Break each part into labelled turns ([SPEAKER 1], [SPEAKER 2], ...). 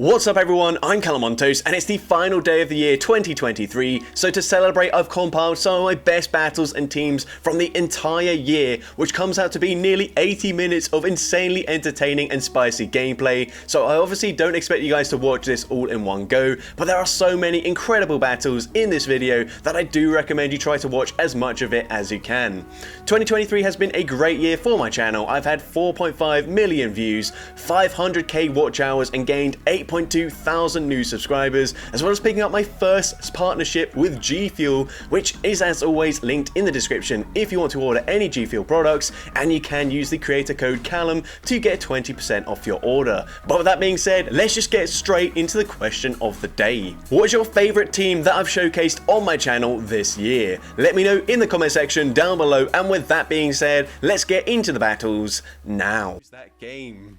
[SPEAKER 1] What's up everyone, I'm CallumOnToast and it's the final day of the year 2023, so to celebrate I've compiled some of my best battles and teams from the entire year, which comes out to be nearly 80 minutes of insanely entertaining and spicy gameplay. So I obviously don't expect you guys to watch this all in one go, but there are so many incredible battles in this video that I do recommend you try to watch as much of it as you can. 2023 has been a great year for my channel. I've had 4.5 million views, 500k watch hours and gained 8.2 thousand new subscribers, as well as picking up my first partnership with G Fuel, which is as always linked in the description if you want to order any G Fuel products, and you can use the creator code Callum to get 20% off your order. But with that being said, let's just get straight into the question of the day. What is your favorite team that I've showcased on my channel this year? Let me know in the comment section down below, and with that being said, let's get into the battles now. That game.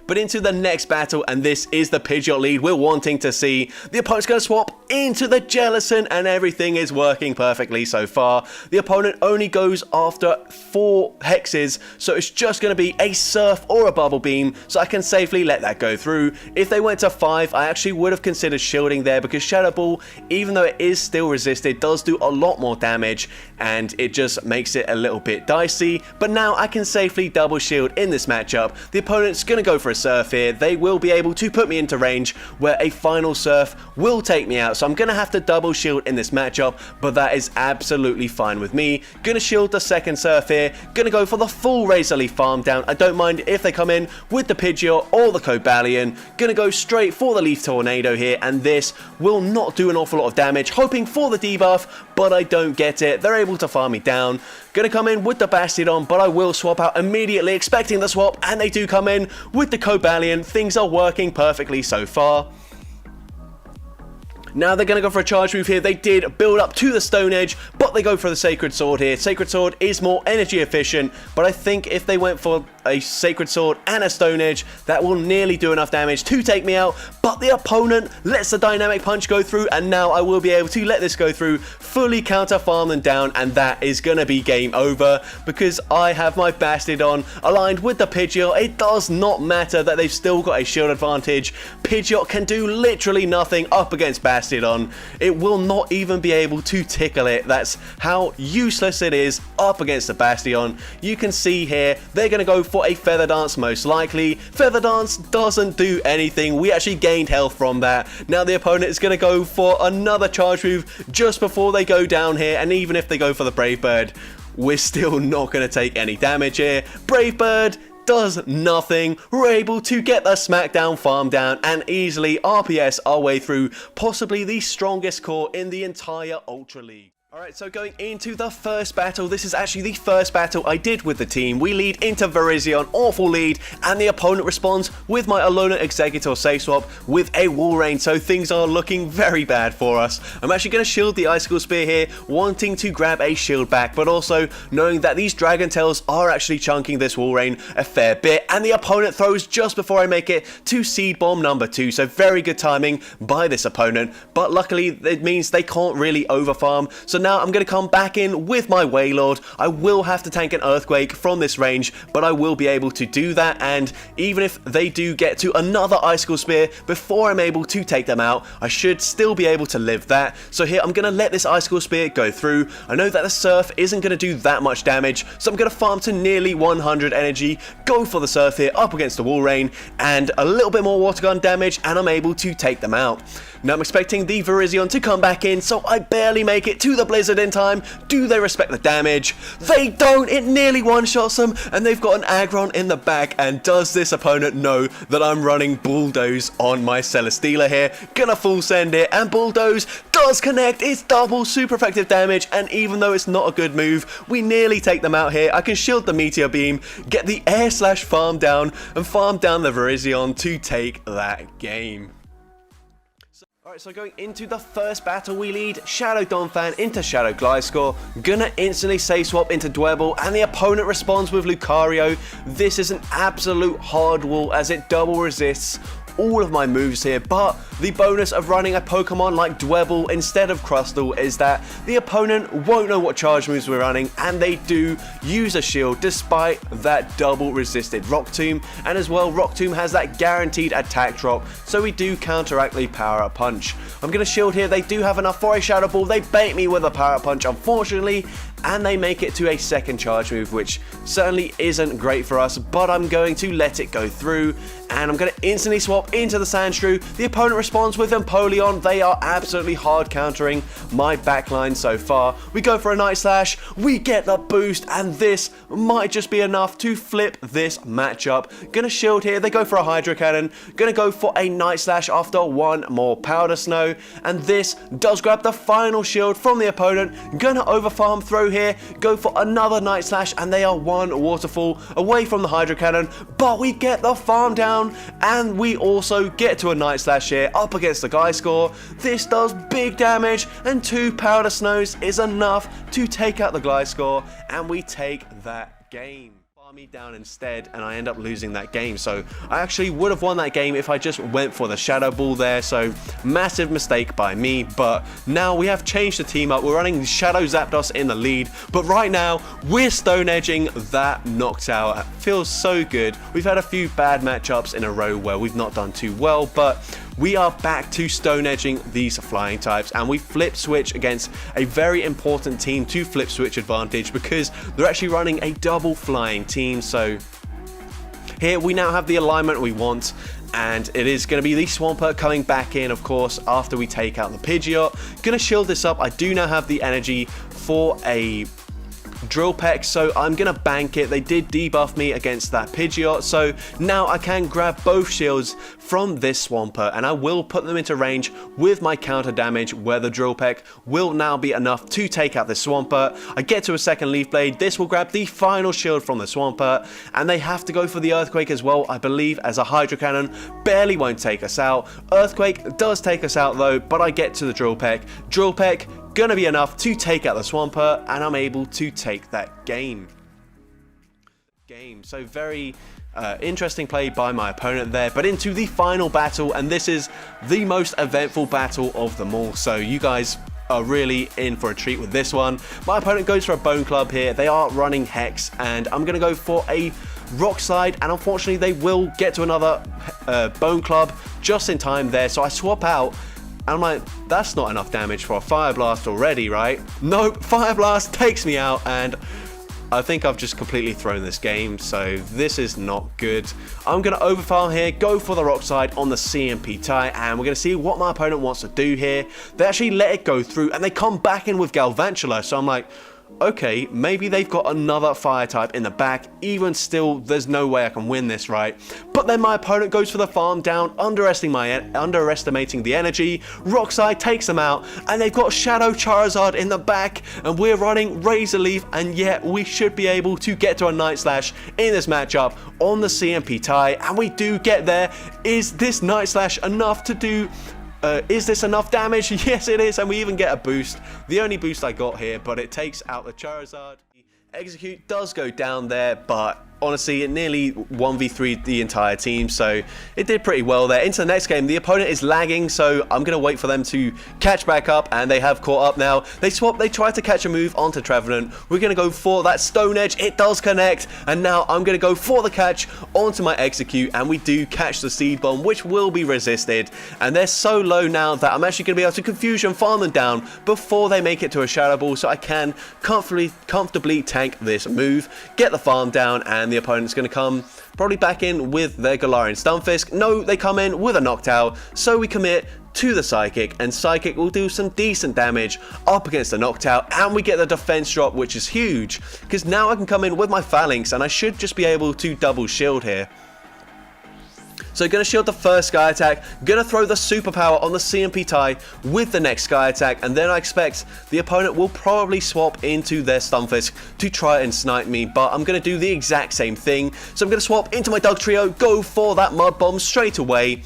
[SPEAKER 1] But into the next battle, and this is the Pidgeot lead we're wanting to see. The opponent's going to swap into the Jellicent and everything is working perfectly so far. The opponent only goes after 4 hexes, so it's just going to be a Surf or a Bubble Beam, so I can safely let that go through. If they went to 5, I actually would have considered shielding there, because Shadow Ball, even though it is still resisted, does do a lot more damage and it just makes it a little bit dicey. But now I can safely double shield in this matchup. The opponent's going to go for a Surf here. They will be able to put me into range where a final Surf will take me out, so I'm going to have to double shield in this matchup, but that is absolutely fine with me. Going to shield the second Surf here. Going to go for the full Razor Leaf farm down. I don't mind if they come in with the Pidgeot or the Cobalion. Going to go straight for the Leaf Tornado here, and this will not do an awful lot of damage. Hoping for the debuff, but I don't get it. They're able to farm me down. Going to come in with the Bastiodon, but I will swap out immediately, expecting the swap, and they do come in with the Cobalion. Things are working perfectly so far. Now they're going to go for a charge move here. They did build up to the Stone Edge, but they go for the Sacred Sword here. Sacred Sword is more energy efficient, but I think if they went for a Sacred Sword and a Stone Edge, that will nearly do enough damage to take me out. But the opponent lets the Dynamic Punch go through, and now I will be able to let this go through, fully counter farm them down, and that is going to be game over, because I have my Bastiodon aligned with the Pidgeot. It does not matter that they've still got a shield advantage. Pidgeot can do literally nothing up against Bastiodon. It will not even be able to tickle it. That's how useless it is up against the Bastion. You can see here, they're going to go for a Feather Dance most likely. Feather Dance doesn't do anything. We actually gained health from that. Now the opponent is going to go for another charge move just before they go down here, and even if they go for the Brave Bird, we're still not going to take any damage here. Brave Bird does nothing. We're able to get the Smackdown farm down and easily RPS our way through possibly the strongest core in the entire Ultra League. Alright, so going into the first battle, this is actually the first battle I did with the team. We lead into Virizion, awful lead, and the opponent responds with my Alolan Exeggutor safe swap with a Walrein, so things are looking very bad for us. I'm actually going to shield the Icicle Spear here, wanting to grab a shield back, but also knowing that these Dragon Tails are actually chunking this Walrein a fair bit, and the opponent throws just before I make it to Seed Bomb number 2, so very good timing by this opponent, but luckily it means they can't really overfarm, so now I'm going to come back in with my Wailord. I will have to tank an Earthquake from this range, but I will be able to do that, and even if they do get to another Icicle Spear before I'm able to take them out, I should still be able to live that. So here I'm going to let this Icicle Spear go through. I know that the Surf isn't going to do that much damage, so I'm going to farm to nearly 100 energy, go for the Surf here up against the Walrein, and a little bit more Water Gun damage, and I'm able to take them out. Now I'm expecting the Virizion to come back in, so I barely make it to the Blizzard in time. Do they respect the damage? They don't! It nearly one-shots them, and they've got an Aggron in the back, and does this opponent know that I'm running Bulldoze on my Celesteela here? Gonna full send it, and Bulldoze does connect. It's double super effective damage, and even though it's not a good move, we nearly take them out here. I can shield the Meteor Beam, get the Air Slash farm down, and farm down the Virizion to take that game. Alright, so going into the first battle, we lead Shadow Donphan into Shadow Gliscor. Gonna instantly safe swap into Dwebble, and the opponent responds with Lucario. This is an absolute hard wall as it double resists all of my moves here, but the bonus of running a Pokemon like Dwebble instead of Crustle is that the opponent won't know what charge moves we're running, and they do use a shield despite that double resisted Rock Tomb, and as well Rock Tomb has that guaranteed attack drop, so we do counteract the Power Up Punch. I'm going to shield here. They do have enough for a Shadow Ball. They bait me with a Power Up Punch, unfortunately, and they make it to a second charge move, which certainly isn't great for us, but I'm going to let it go through, and I'm going to instantly swap into the Sandshrew. The opponent responds with Empoleon. They are absolutely hard countering my backline so far. We go for a Night Slash, we get the boost, and this might just be enough to flip this matchup. Gonna shield here. They go for a Hydro Cannon, gonna go for a Night Slash after one more Powder Snow, and this does grab the final shield from the opponent. Gonna overfarm throw here, go for another Night Slash, and they are one Waterfall away from the Hydro Cannon, but we get the farm down, and we also get to a Night Slash here up against the Gliscor. This does big damage, and 2 Powder Snows is enough to take out the Gliscor, and we take that game. Me down instead, and I end up losing that game. So I actually would have won that game if I just went for the Shadow Ball there, so massive mistake by me. But now we have changed the team up. We're running Shadow Zapdos in the lead, but right now we're Stone Edging that Noctowl. It feels so good. We've had a few bad matchups in a row where we've not done too well, but we are back to Stone Edging these flying types, and we flip switch against a very important team to flip switch advantage because they're actually running a double flying team. So here we now have the alignment we want, and it is going to be the Swampert coming back in, of course, after we take out the Pidgeot. Gonna shield this up. I do now have the energy for a Drill Peck, so I'm gonna bank it. They did debuff me against that Pidgeot, so now I can grab both shields from this Swampert, and I will put them into range with my counter damage, where the Drill Peck will now be enough to take out the Swampert. I get to a second Leaf Blade. This will grab the final shield from the Swampert, and they have to go for the Earthquake as well, I believe, as a Hydro Cannon barely won't take us out. Earthquake does take us out though, but I get to the Drill Peck. Drill Peck gonna be enough to take out the Swampert, and I'm able to take that game. So very interesting play by my opponent there, but into the final battle, and this is the most eventful battle of them all, so you guys are really in for a treat with this one. My opponent goes for a Bone Club here. They are running Hex, and I'm gonna go for a Rock Slide, and unfortunately they will get to another Bone Club just in time there, so I swap out. And I'm like, that's not enough damage for a Fire Blast already, right? Nope, Fire Blast takes me out, and I think I've just completely thrown this game, so this is not good. I'm going to overfire here, go for the Rock Slide on the CMP tie, and we're going to see what my opponent wants to do here. They actually let it go through, and they come back in with Galvantula, so I'm like, okay, maybe they've got another fire type in the back. Even still, there's no way I can win this, right? But then my opponent goes for the farm down, underestimating the energy. Rock Slide takes them out, and they've got Shadow Charizard in the back, and we're running Razor Leaf, and yet we should be able to get to a Night Slash in this matchup on the CMP tie, and we do get there. Is this Night Slash enough to do... is this enough damage? Yes, it is, and we even get a boost. The only boost I got here, but it takes out the Charizard. Execute does go down there, but honestly, it nearly 1v3'd the entire team, so it did pretty well there. Into the next game, the opponent is lagging, so I'm going to wait for them to catch back up, and they have caught up now. They swap, they try to catch a move onto Trevenant. We're going to go for that Stone Edge. It does connect, and now I'm going to go for the catch onto my Execute, and we do catch the Seed Bomb, which will be resisted, and they're so low now that I'm actually going to be able to Confusion farm them down before they make it to a Shadow Ball, so I can comfortably tank this move, get the farm down, and the opponent's going to come probably back in with their Galarian Stunfisk. No, they come in with a Noctowl, so we commit to the Psychic, and Psychic will do some decent damage up against the Noctowl, and we get the defense drop, which is huge, because now I can come in with my Phalanx, and I should just be able to double shield here. So going to shield the first Sky Attack, going to throw the Superpower on the CMP tie with the next Sky Attack, and then I expect the opponent will probably swap into their Stunfisk to try and snipe me, but I'm going to do the exact same thing. So I'm going to swap into my Dugtrio, go for that Mud Bomb straight away,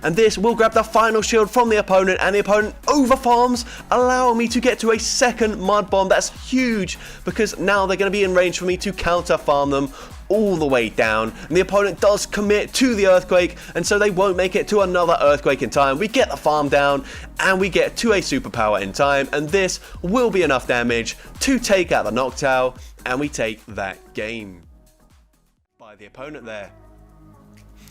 [SPEAKER 1] and this will grab the final shield from the opponent, and the opponent overfarms, allowing me to get to a second Mud Bomb. That's huge, because now they're going to be in range for me to counter farm them all the way down, and the opponent does commit to the Earthquake, and so they won't make it to another Earthquake in time. We get the farm down, and we get to a superpower in time, and this will be enough damage to take out the Noctowl, and we take that game by the opponent there.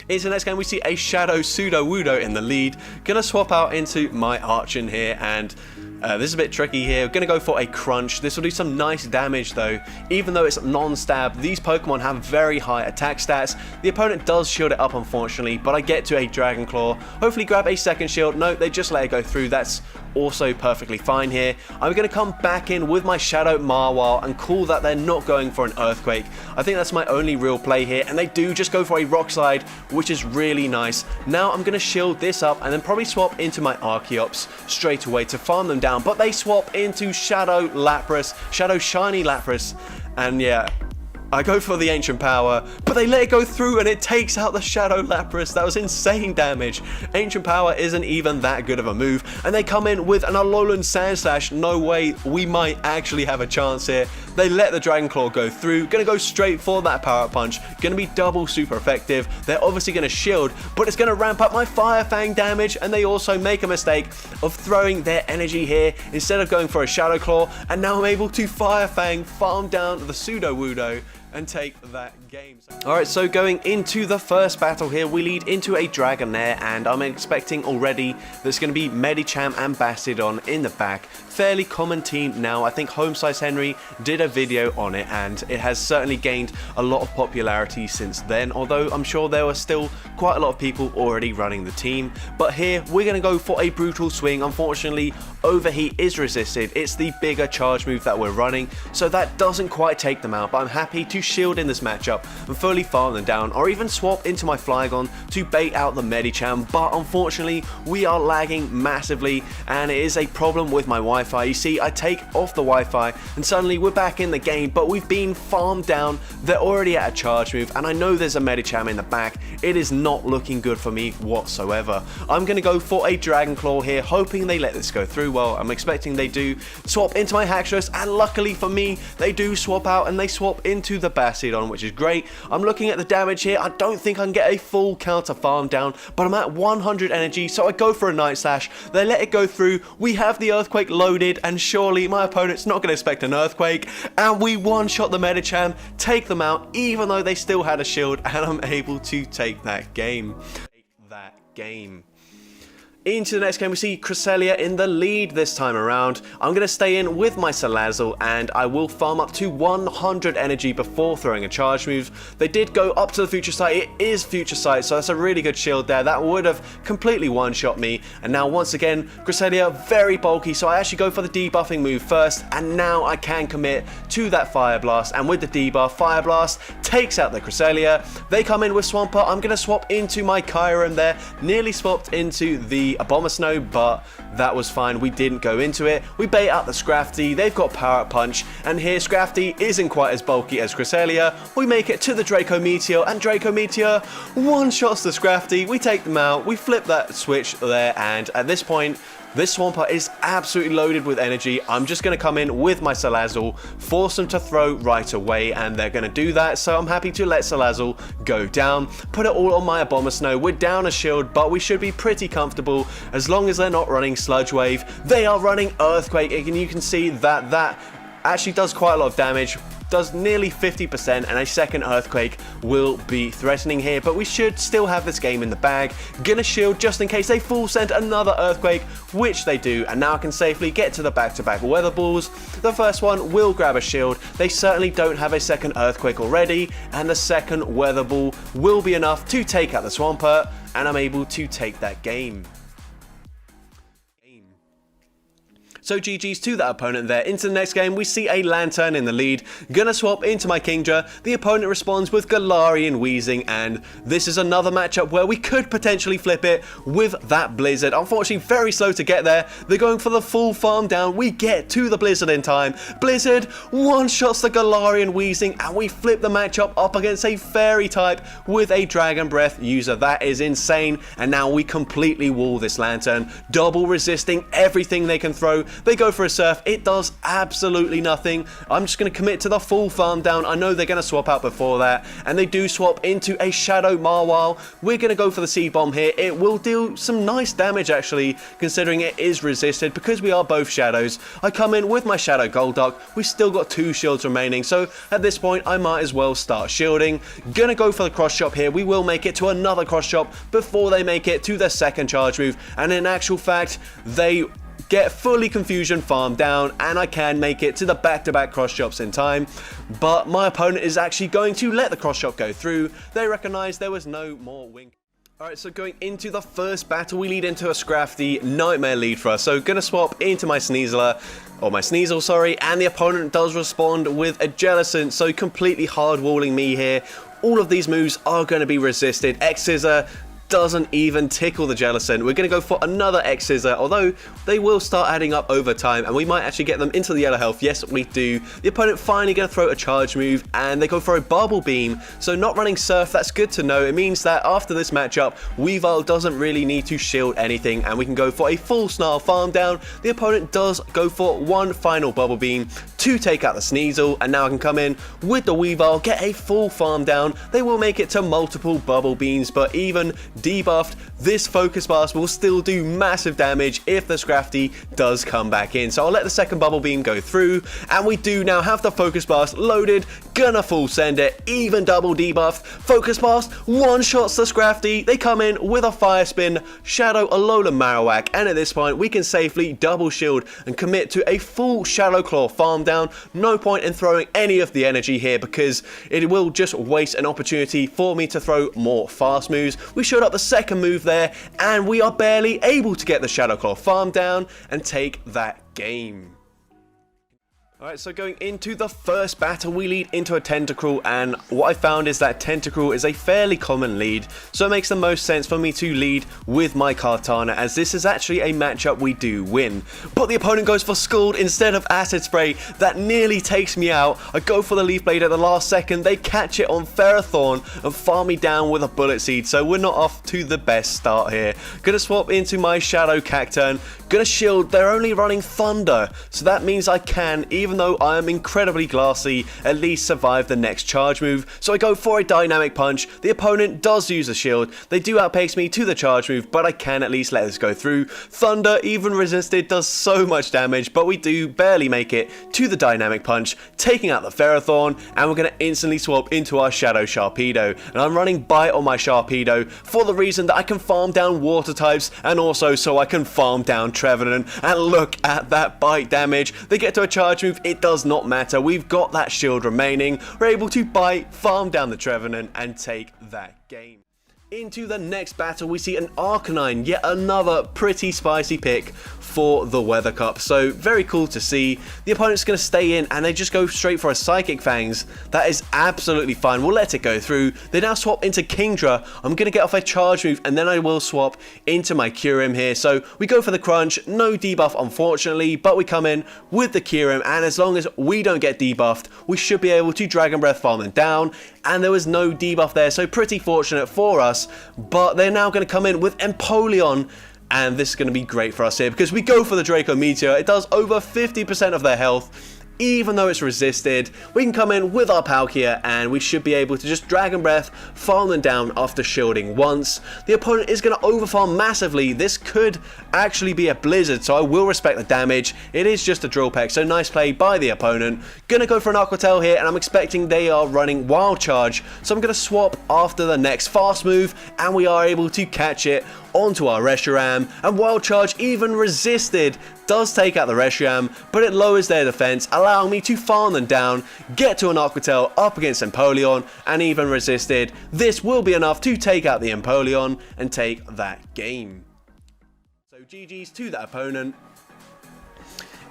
[SPEAKER 1] Into the next game, we see a Shadow Sudowoodo in the lead. Gonna swap out into my Archon here, and this is a bit tricky here. We're gonna go for a Crunch. This will do some nice damage though. Even though it's non-stab, these Pokemon have very high attack stats. The opponent does shield it up, unfortunately, but I get to a Dragon Claw. Hopefully grab a second shield. No, they just let it go through. That's also perfectly fine here. I'm going to come back in with my Shadow Marwile and call that they're not going for an Earthquake. I think that's my only real play here, and they do just go for a Rock Slide, which is really nice. Now I'm going to shield this up and then probably swap into my Archeops straight away to farm them down, but they swap into Shadow Lapras, Shadow Shiny Lapras, and yeah, I go for the Ancient Power, but they let it go through and it takes out the Shadow Lapras. That was insane damage. Ancient Power isn't even that good of a move, and they come in with an Alolan Sandslash. No way, we might actually have a chance here. They let the Dragon Claw go through, gonna go straight for that Power Punch, gonna be double super effective. They're obviously gonna shield, but it's gonna ramp up my Fire Fang damage, and they also make a mistake of throwing their energy here instead of going for a Shadow Claw, and now I'm able to Fire Fang, farm down the Sudowoodo, and take that game. Alright, so going into the first battle here, we lead into a Dragonair, and I'm expecting already there's going to be Medicham and Bastiodon in the back. Fairly common team now. I think Homesize Henry did a video on it, and it has certainly gained a lot of popularity since then, although I'm sure there were still quite a lot of people already running the team. But here, we're going to go for a Brutal Swing. Unfortunately, Overheat is resisted. It's the bigger charge move that we're running, so that doesn't quite take them out, but I'm happy to shield in this matchup and fully farm them down, or even swap into my Flygon to bait out the Medicham. But unfortunately, we are lagging massively, and it is a problem with my Wi-Fi. You see, I take off the Wi-Fi and suddenly we're back in the game, but we've been farmed down. They're already at a charge move, and I know there's a Medicham in the back. It is not looking good for me whatsoever. I'm going to go for a Dragon Claw here, hoping they let this go through. Well, I'm expecting they do. Swap into my Haxorus, and luckily for me, they do swap out and they swap into the Bastiodon, which is great. I'm looking at the damage here. I don't think I can get a full counter farm down, but I'm at 100 energy, so I go for a Night Slash. They let it go through. We have the Earthquake loaded, and surely my opponent's not going to expect an Earthquake, and we one-shot the Medicham, take them out, even though they still had a shield, and I'm able to take that game. Into the next game, we see Cresselia in the lead this time around. I'm going to stay in with my Salazzle, and I will farm up to 100 energy before throwing a charge move. They did go up to the Future Sight. It is Future Sight, so that's a really good shield there. That would have completely one-shot me. And now, once again, Cresselia, very bulky, so I actually go for the debuffing move first, and now I can commit to that Fire Blast. And with the debuff, Fire Blast takes out the Cresselia. They come in with Swampert. I'm going to swap into my Kyurem there. Nearly swapped into the Abomasnow, but that was fine. We didn't go into it. We bait out the Scrafty. They've got Power Up Punch, and here Scrafty isn't quite as bulky as Cresselia. We make it to the Draco Meteor, and Draco Meteor one-shots the Scrafty. We take them out. We flip that switch there, and at this point, this Swampert is absolutely loaded with energy. I'm just going to come in with my Salazzle, force them to throw right away, and they're going to do that, so I'm happy to let Salazzle go down, put it all on my Abomasnow. We're down a shield, but we should be pretty comfortable as long as they're not running Sludge Wave. They are running Earthquake, and you can see that that actually does quite a lot of damage. Does nearly 50%, and a second Earthquake will be threatening here, but we should still have this game in the bag. Gonna shield just in case they full send another Earthquake, which they do, and now I can safely get to the back-to-back Weather Balls. The first one will grab a shield. They certainly don't have a second Earthquake already, and the second Weather Ball will be enough to take out the Swampert, and I'm able to take that game. So GG's to that opponent there. Into the next game, we see a Lantern in the lead. Gonna swap into my Kingdra. The opponent responds with Galarian Weezing, and this is another matchup where we could potentially flip it with that Blizzard. Unfortunately, very slow to get there. They're going for the full farm down. We get to the Blizzard in time. Blizzard one-shots the Galarian Weezing, and we flip the matchup up against a Fairy type with a Dragon Breath user. That is insane, and now we completely wall this Lantern, double resisting everything they can throw. They go for a Surf. It does absolutely nothing. I'm just going to commit to the full farm down. I know they're going to swap out before that, and they do swap into a Shadow Marwile. We're going to go for the C-Bomb here. It will do some nice damage, actually, considering it is resisted, because we are both Shadows. I come in with my Shadow Golduck. We've still got 2 shields remaining, so at this point, I might as well start shielding. Gonna go for the cross chop here. We will make it to another cross chop before they make it to their second charge move, and in actual fact, they get fully Confusion farmed down, and I can make it to the back-to-back cross chops in time, but my opponent is actually going to let the cross chop go through. They recognize there was no more wing. Alright, so going into the first battle, we lead into a Scrafty Nightmare lead for us. So gonna swap into my Sneasel, sorry, and the opponent does respond with a Jellicent, so completely hard walling me here. All of these moves are going to be resisted. X-Scissor doesn't even tickle the Jellicent. We're going to go for another X-Scissor, although they will start adding up over time, and we might actually get them into the yellow health. Yes, we do. The opponent finally going to throw a charge move, and they go for a Bubble Beam. So not running Surf, that's good to know. It means that after this matchup, Weavile doesn't really need to shield anything, and we can go for a full Snarl farm down. The opponent does go for one final Bubble Beam to take out the Sneasel, and now I can come in with the Weavile, get a full farm down. They will make it to multiple Bubble Beams, but even debuffed, this Focus Blast will still do massive damage if the Scrafty does come back in. So I'll let the second Bubble Beam go through, and we do now have the Focus Blast loaded. Gonna full send it, even double debuffed. Focus Blast one-shots the Scrafty. They come in with a Fire Spin, Shadow Alolan Marowak, and at this point we can safely double shield and commit to a full Shadow Claw farm down. No point in throwing any of the energy here because it will just waste an opportunity for me to throw more fast moves. We showed up the second move there, and we are barely able to get the Shadow Claw farm down and take that game. Alright, so going into the first battle, we lead into a Tentacruel, and what I found is that Tentacruel is a fairly common lead, so it makes the most sense for me to lead with my Kartana, as this is actually a matchup we do win. But the opponent goes for Scald instead of Acid Spray. That nearly takes me out. I go for the Leaf Blade at the last second. They catch it on Ferrothorn and farm me down with a Bullet Seed, so we're not off to the best start here. Gonna swap into my Shadow Cacturn. Gonna shield. They're only running Thunder, so that means I can, even though I am incredibly glassy, at least survive the next charge move. So I go for a Dynamic Punch. The opponent does use a shield. They do outpace me to the charge move, but I can at least let this go through. Thunder, even resisted, does so much damage, but we do barely make it to the Dynamic Punch, taking out the Ferrothorn, and we're going to instantly swap into our Shadow Sharpedo. And I'm running Bite on my Sharpedo for the reason that I can farm down Water types, and also so I can farm down Trevenant. And look at that Bite damage. They get to a charge move, it does not matter. We've got that shield remaining. We're able to Bite, farm down the Trevenant, and take that game. Into the next battle, we see an Arcanine, yet another pretty spicy pick for the Weather Cup. So very cool to see. The opponent's going to stay in, and they just go straight for a Psychic Fangs. That is absolutely fine. We'll let it go through. They now swap into Kingdra. I'm going to get off a charge move, and then I will swap into my Kyurem here. So we go for the Crunch. No debuff, unfortunately, but we come in with the Kyurem, and as long as we don't get debuffed, we should be able to Dragon Breath farm them down. And there was no debuff there, so pretty fortunate for us. But they're now going to come in with Empoleon, and this is going to be great for us here because we go for the Draco Meteor. It does over 50% of their health. Even though it's resisted, we can come in with our Palkia, and we should be able to just Dragon Breath, farm them down after shielding once. The opponent is going to overfarm massively. This could actually be a Blizzard, so I will respect the damage. It is just a Drill Peck, so nice play by the opponent. Gonna go for an Aqua Tail here, and I'm expecting they are running Wild Charge, so I'm going to swap after the next fast move, and we are able to catch it onto our Reshiram, and Wild Charge, even resisted, does take out the Reshiram, but it lowers their defense, allowing me to farm them down, get to an Aqua Tail up against Empoleon, and even resisted. This will be enough to take out the Empoleon and take that game. So GG's to that opponent.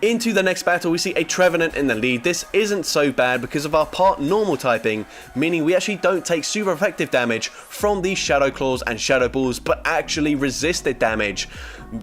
[SPEAKER 1] Into the next battle, we see a Trevenant in the lead. This isn't so bad because of our part normal typing, meaning we actually don't take super effective damage from these Shadow Claws and Shadow Balls, but actually resisted damage.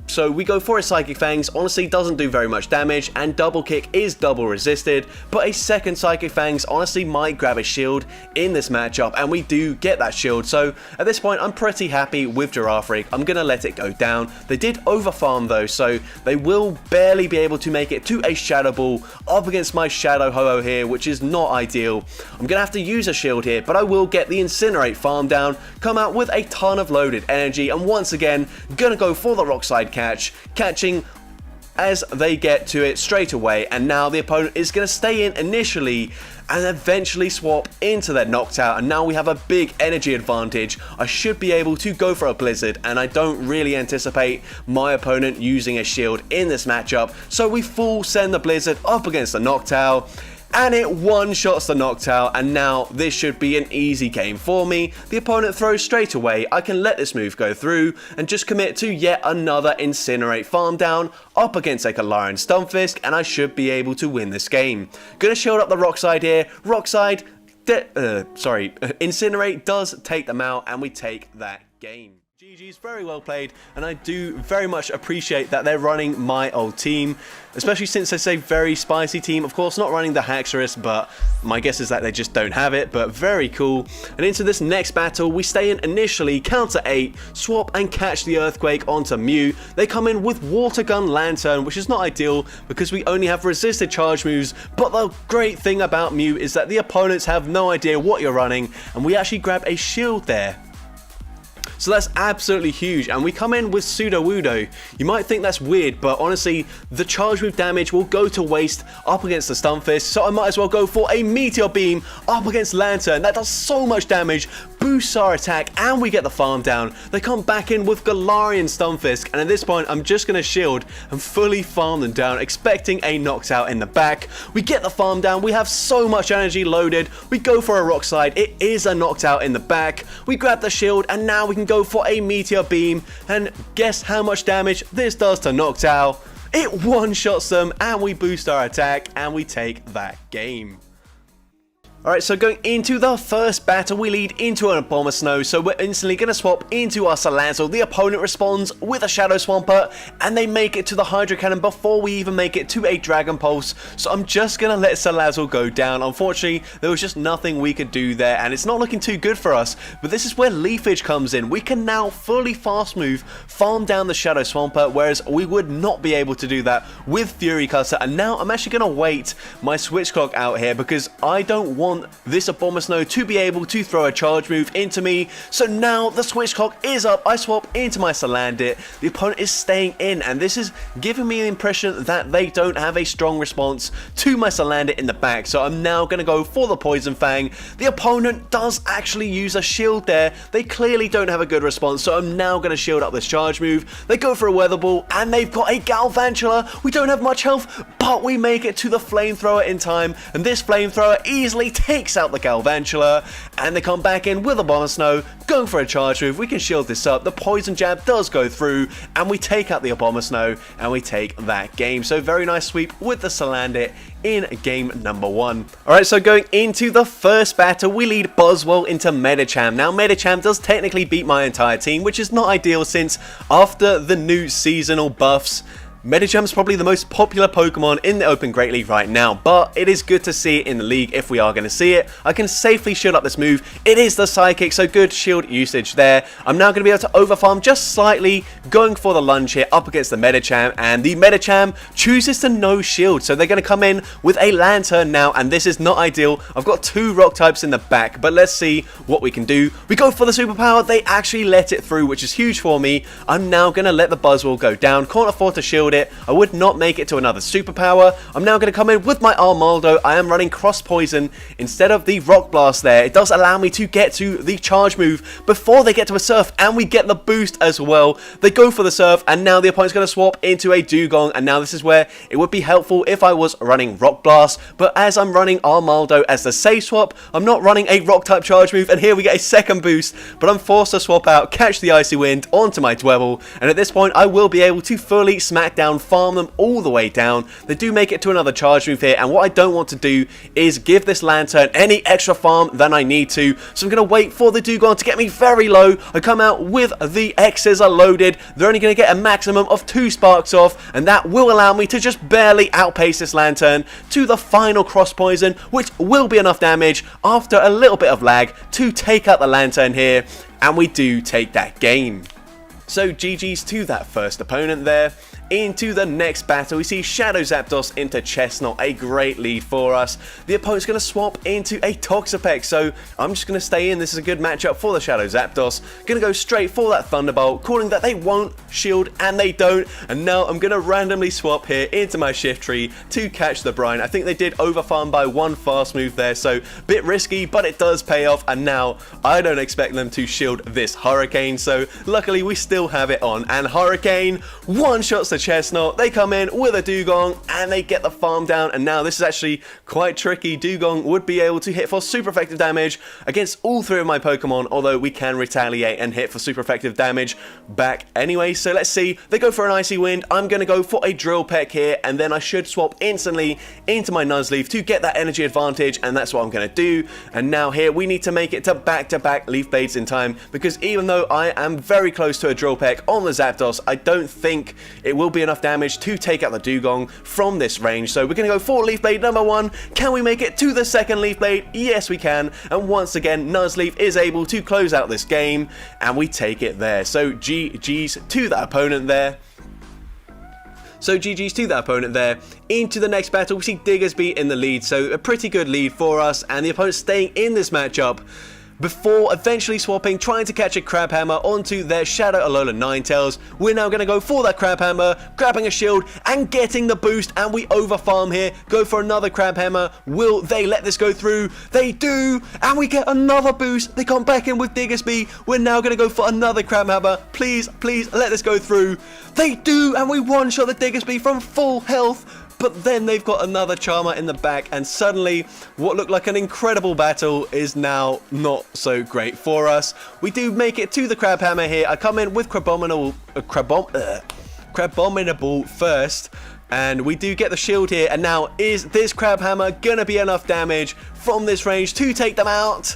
[SPEAKER 1] So we go for a Psychic Fangs. Honestly doesn't do very much damage, and Double Kick is double resisted, but a second Psychic Fangs honestly might grab a shield in this matchup, and we do get that shield. So at this point I'm pretty happy with Girafarig. I'm gonna let it go down. They did overfarm though, so they will barely be able to make it to a Shadow Ball up against my Shadow Ho-Oh here, which is not ideal. I'm gonna have to use a shield here, but I will get the Incinerate farm down, come out with a ton of loaded energy, and once again gonna go for the Rock Slide catch, catching as they get to it straight away. And now the opponent is going to stay in initially and eventually swap into their Noctowl, and now we have a big energy advantage. I should be able to go for a Blizzard, and I don't really anticipate my opponent using a shield in this matchup, so we full send the Blizzard up against the Noctowl, and it one-shots the Noctowl, and now this should be an easy game for me. The opponent throws straight away. I can let this move go through and just commit to yet another Incinerate farm down up against a Galarian Stunfisk, and I should be able to win this game. Gonna shield up the Rock Slide here. Rock Slide, Incinerate does take them out, and we take that game. GG's, very well played, and I do very much appreciate that they're running my old team, especially since it's a very spicy team. Of course, not running the Haxorus, but my guess is that they just don't have it, but very cool. And into this next battle, we stay in initially, counter 8, swap and catch the Earthquake onto Mew. They come in with Water Gun Lantern, which is not ideal because we only have resisted charge moves, but the great thing about Mew is that the opponents have no idea what you're running, and we actually grab a shield there. So that's absolutely huge, and we come in with Sudowoodo. You might think that's weird, but honestly, the charge move damage will go to waste up against the Stunfisk, so I might as well go for a Meteor Beam up against Lantern. That does so much damage, boosts our attack, and we get the farm down. They come back in with Galarian Stunfisk, and at this point, I'm just going to shield and fully farm them down, expecting a Noctowl in the back. We get the farm down, we have so much energy loaded, we go for a Rock Slide, it is a Noctowl in the back, we grab the shield, and now we can go for a Meteor Beam, and guess how much damage this does to Noctowl? It one-shots them, and we boost our attack, and we take that game. Alright, so going into the first battle, we lead into an Abomasnow, so we're instantly going to swap into our Salazzle. The opponent responds with a Shadow Swampert, and they make it to the Hydro Cannon before we even make it to a Dragon Pulse, so I'm just going to let Salazzle go down. Unfortunately, there was just nothing we could do there, and it's not looking too good for us, but this is where Leafage comes in. We can now fully fast move, farm down the Shadow Swampert, whereas we would not be able to do that with Fury Cutter, and now I'm actually going to wait my Switch Clock out here because I don't want this Abomasnow to be able to throw a charge move into me. So now the Switch Clock is up, I swap into my Salandit, the opponent is staying in, and this is giving me the impression that they don't have a strong response to my Salandit in the back, so I'm now going to go for the Poison Fang. The opponent does actually use a shield there, they clearly don't have a good response, so I'm now going to shield up this charge move. They go for a Weather Ball, and they've got a Galvantula. We don't have much health, but we make it to the Flamethrower in time, and this Flamethrower easily takes out the Galvantula, and they come back in with a Abomasnow, going for a charge move. We can shield this up, the Poison Jab does go through, and we take out the Abomasnow, and we take that game. So very nice sweep with the Salandit in game number 1. Alright, so going into the first battle, we lead Buzzwole into Medicham. Now, Medicham does technically beat my entire team, which is not ideal since after the new seasonal buffs, Medicham's probably the most popular Pokemon in the Open Great League right now, but it is good to see it in the league if we are going to see it. I can safely shield up this move. It is the Psychic, so good shield usage there. I'm now going to be able to overfarm just slightly, going for the lunge here up against the Medicham, and the Medicham chooses to no shield, so they're going to come in with a Lantern now, and this is not ideal. I've got 2 rock types in the back, but let's see what we can do. We go for the Superpower. They actually let it through, which is huge for me. I'm now going to let the Buzzwole go down. Can't afford to shield it. I would not make it to another Superpower. I'm now going to come in with my Armaldo. I am running Cross Poison instead of the Rock Blast there. It does allow me to get to the charge move before they get to a Surf, and we get the boost as well. They go for the Surf, and now the opponent's going to swap into a Dugong, and now this is where it would be helpful if I was running Rock Blast, but as I'm running Armaldo as the safe swap, I'm not running a Rock type charge move, and here we get a second boost, but I'm forced to swap out, catch the Icy Wind onto my Dwebble, and at this point I will be able to fully smack down down, farm them all the way down. They do make it to another charge move here, and what I don't want to do is give this Lantern any extra farm than I need to, so I'm going to wait for the Dugong to get me very low. I come out with the X-Scissor loaded. They're only going to get a maximum of 2 sparks off, and that will allow me to just barely outpace this Lantern to the final cross poison, which will be enough damage after a little bit of lag to take out the Lantern here, and we do take that game. So GG's to that first opponent there. Into the next battle, we see Shadow Zapdos into Chestnut, a great lead for us. The opponent's going to swap into a Toxapex, so I'm just going to stay in. This is a good matchup for the Shadow Zapdos. Going to go straight for that Thunderbolt, calling that they won't shield, and they don't. And now I'm going to randomly swap here into my Shift Tree to catch the Brine. I think they did overfarm by 1 fast move there, so a bit risky, but it does pay off. And now I don't expect them to shield this Hurricane, so luckily we still have it on. And Hurricane one-shots the Chestnut. They come in with a Dugong and they get the farm down, and now this is actually quite tricky. Dugong would be able to hit for super effective damage against all 3 of my Pokemon, although we can retaliate and hit for super effective damage back anyway. So let's see. They go for an Icy Wind. I'm going to go for a Drill Peck here, and then I should swap instantly into my Nuzleaf to get that energy advantage, and that's what I'm going to do. And now here we need to make it to back-to-back Leaf Blades in time, because even though I am very close to a Drill Peck on the Zapdos, I don't think it will be enough damage to take out the Dugong from this range. So we're going to go for Leaf Blade number 1. Can we make it to the second Leaf Blade? Yes, we can. And once again, Nuzleaf is able to close out this game, and we take it there. So GG's to that opponent there. Into the next battle, we see Diggersby in the lead, so a pretty good lead for us, and the opponent staying in this matchup before eventually swapping, trying to catch a Crabhammer onto their Shadow Alola Ninetales. We're now going to go for that Crabhammer, grabbing a shield and getting the boost, and we overfarm here, go for another Crabhammer. Will they let this go through? They do, and we get another boost. They come back in with Diggersby. We're now going to go for another Crabhammer. Please, please, let this go through. They do, and we one-shot the Diggersby from full health. But then they've got another Charmer in the back, and suddenly what looked like an incredible battle is now not so great for us. We do make it to the Crabhammer here. I come in with Crabominable first, and we do get the shield here. And now, is this Crabhammer gonna be enough damage from this range to take them out?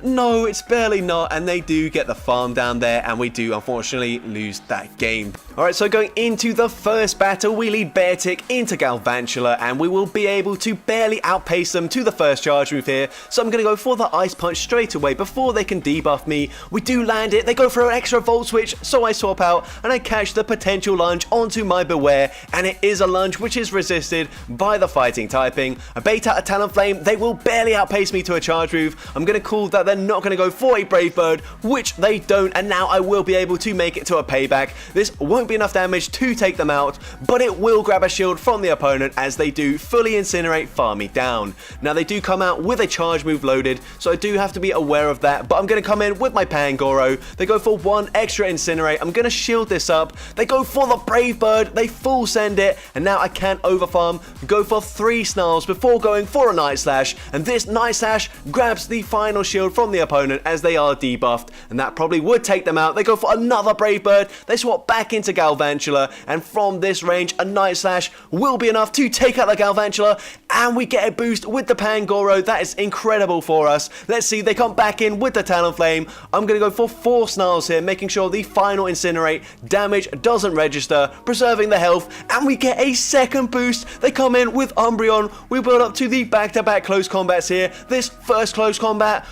[SPEAKER 1] No, it's barely not, and they do get the farm down there, and we do unfortunately lose that game. Alright, so going into the first battle, we lead Beartic into Galvantula, and we will be able to barely outpace them to the first charge move here. So I'm going to go for the Ice Punch straight away before they can debuff me. We do land it, they go for an extra Volt Switch, so I swap out, and I catch the potential lunge onto my Beware, and it is a lunge which is resisted by the fighting typing. I bait out a Talonflame, they will barely outpace me to a charge move. I'm going to call that they're not going to go for a Brave Bird, which they don't, and now I will be able to make it to a payback. This won't be enough damage to take them out, but it will grab a shield from the opponent as they do fully incinerate, farm me down. Now they do come out with a charge move loaded, so I do have to be aware of that, but I'm going to come in with my Pangoro. They go for 1 extra incinerate. I'm going to shield this up. They go for the Brave Bird, they full send it, and now I can't overfarm. Go for 3 Snarls before going for a Night Slash, and this Night Slash grabs the final shield from the opponent as they are debuffed, and that probably would take them out. They go for another Brave Bird, they swap back into Galvantula, and from this range a Night Slash will be enough to take out the Galvantula, and we get a boost with the Pangoro. That is incredible for us. Let's see, they come back in with the Talonflame. I'm going to go for 4 Snarls here, making sure the final incinerate damage doesn't register, preserving the health, and we get a second boost. They come in with Umbreon. We build up to the back-to-back close combats here. This first close combat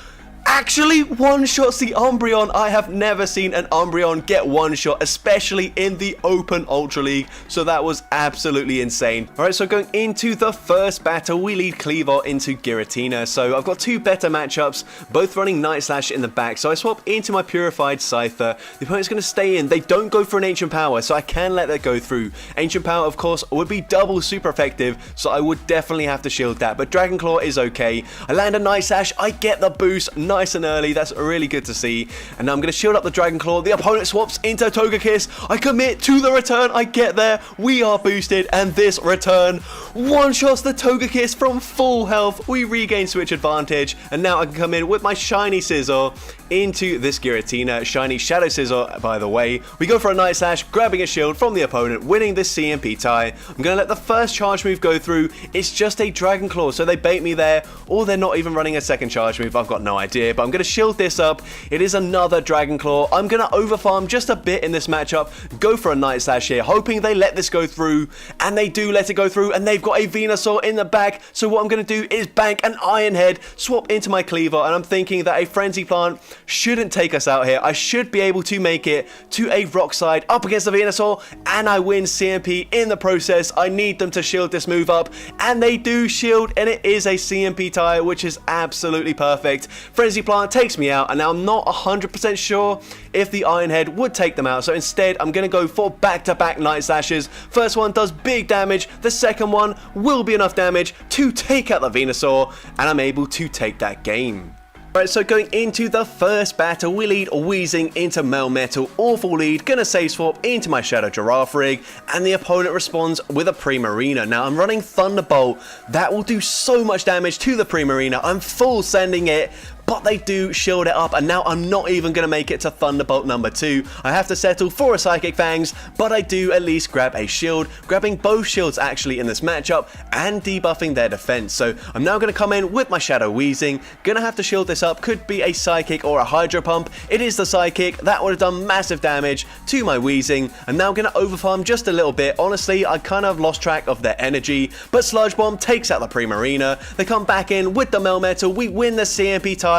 [SPEAKER 1] actually one-shots the Umbreon. I have never seen an Umbreon get one-shot, especially in the Open Ultra League, so that was absolutely insane. Alright, so going into the first battle, we lead Cleavor into Giratina. So I've got 2 better matchups, both running Night Slash in the back, so I swap into my Purified Scyther. The opponent's going to stay in. They don't go for an Ancient Power, so I can let that go through. Ancient Power, of course, would be double super effective, so I would definitely have to shield that, but Dragon Claw is okay. I land a Night Slash, I get the boost, nice and early. That's really good to see. And now I'm going to shield up the Dragon Claw. The opponent swaps into Togekiss. I commit to the return. I get there. We are boosted, and this return one-shots the Togekiss from full health. We regain switch advantage, and now I can come in with my shiny Scizor into this Giratina, shiny Shadow Scissor by the way. We go for a Night Slash, grabbing a shield from the opponent, winning this CMP tie. I'm going to let the first charge move go through. It's just a Dragon Claw, so they bait me there, or they're not even running a second charge move. I've got no idea, but I'm going to shield this up. It is another Dragon Claw. I'm going to overfarm just a bit in this matchup, go for a Night Slash here, hoping they let this go through, and they do let it go through, and they've got a Venusaur in the back. So what I'm going to do is bank an Iron Head, swap into my Cleaver, and I'm thinking that a Frenzy Plant shouldn't take us out here. I should be able to make it to a Rock Slide up against the Venusaur, and I win CMP in the process. I need them to shield this move up, and they do shield, and it is a CMP tie, which is absolutely perfect. Frenzy Plant takes me out, and now I'm not 100% sure if the Iron Head would take them out, so instead I'm going to go for back-to-back Night Slashes. First one does big damage, the second one will be enough damage to take out the Venusaur, and I'm able to take that game. Alright, so going into the first battle, we lead Weezing into Melmetal. Awful lead, gonna save swap into my Shadow Giraffe rig, and the opponent responds with a Primarina. Now I'm running Thunderbolt, that will do so much damage to the Primarina. I'm full sending it, but they do shield it up, and now I'm not even going to make it to Thunderbolt number 2. I have to settle for a Psychic Fangs, but I do at least grab a shield, grabbing both shields actually in this matchup, and debuffing their defense. So I'm now going to come in with my Shadow Weezing, going to have to shield this up, could be a Psychic or a Hydro Pump. It is the Psychic, that would have done massive damage to my Weezing. I'm now going to overfarm just a little bit. Honestly, I kind of lost track of their energy, but Sludge Bomb takes out the Primarina. They come back in with the Melmetal, we win the CMP tie,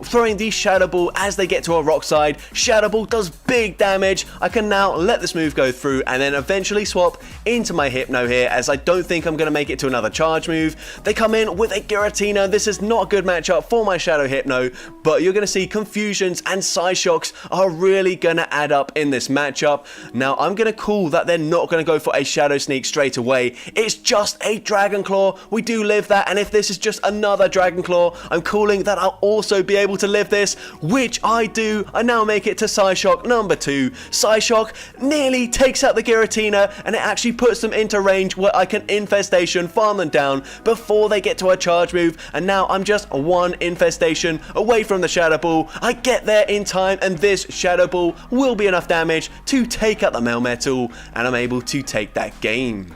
[SPEAKER 1] throwing the Shadow Ball as they get to a Rock Slide. Shadow Ball does big damage. I can now let this move go through and then eventually swap into my Hypno here, as I don't think I'm going to make it to another charge move. They come in with a Giratina. This is not a good matchup for my Shadow Hypno, but you're going to see Confusions and Psyshocks are really going to add up in this matchup. Now I'm going to call that they're not going to go for a Shadow Sneak straight away. It's just a Dragon Claw. We do live that, and if this is just another Dragon Claw, I'm calling that I'll also be able to live this, which I do. I now make it to Psyshock number 2. Psyshock nearly takes out the Giratina, and it actually puts them into range where I can Infestation farm them down before they get to a charge move, and now I'm just one Infestation away from the Shadow Ball. I get there in time, and this Shadow Ball will be enough damage to take out the Melmetal, and I'm able to take that game.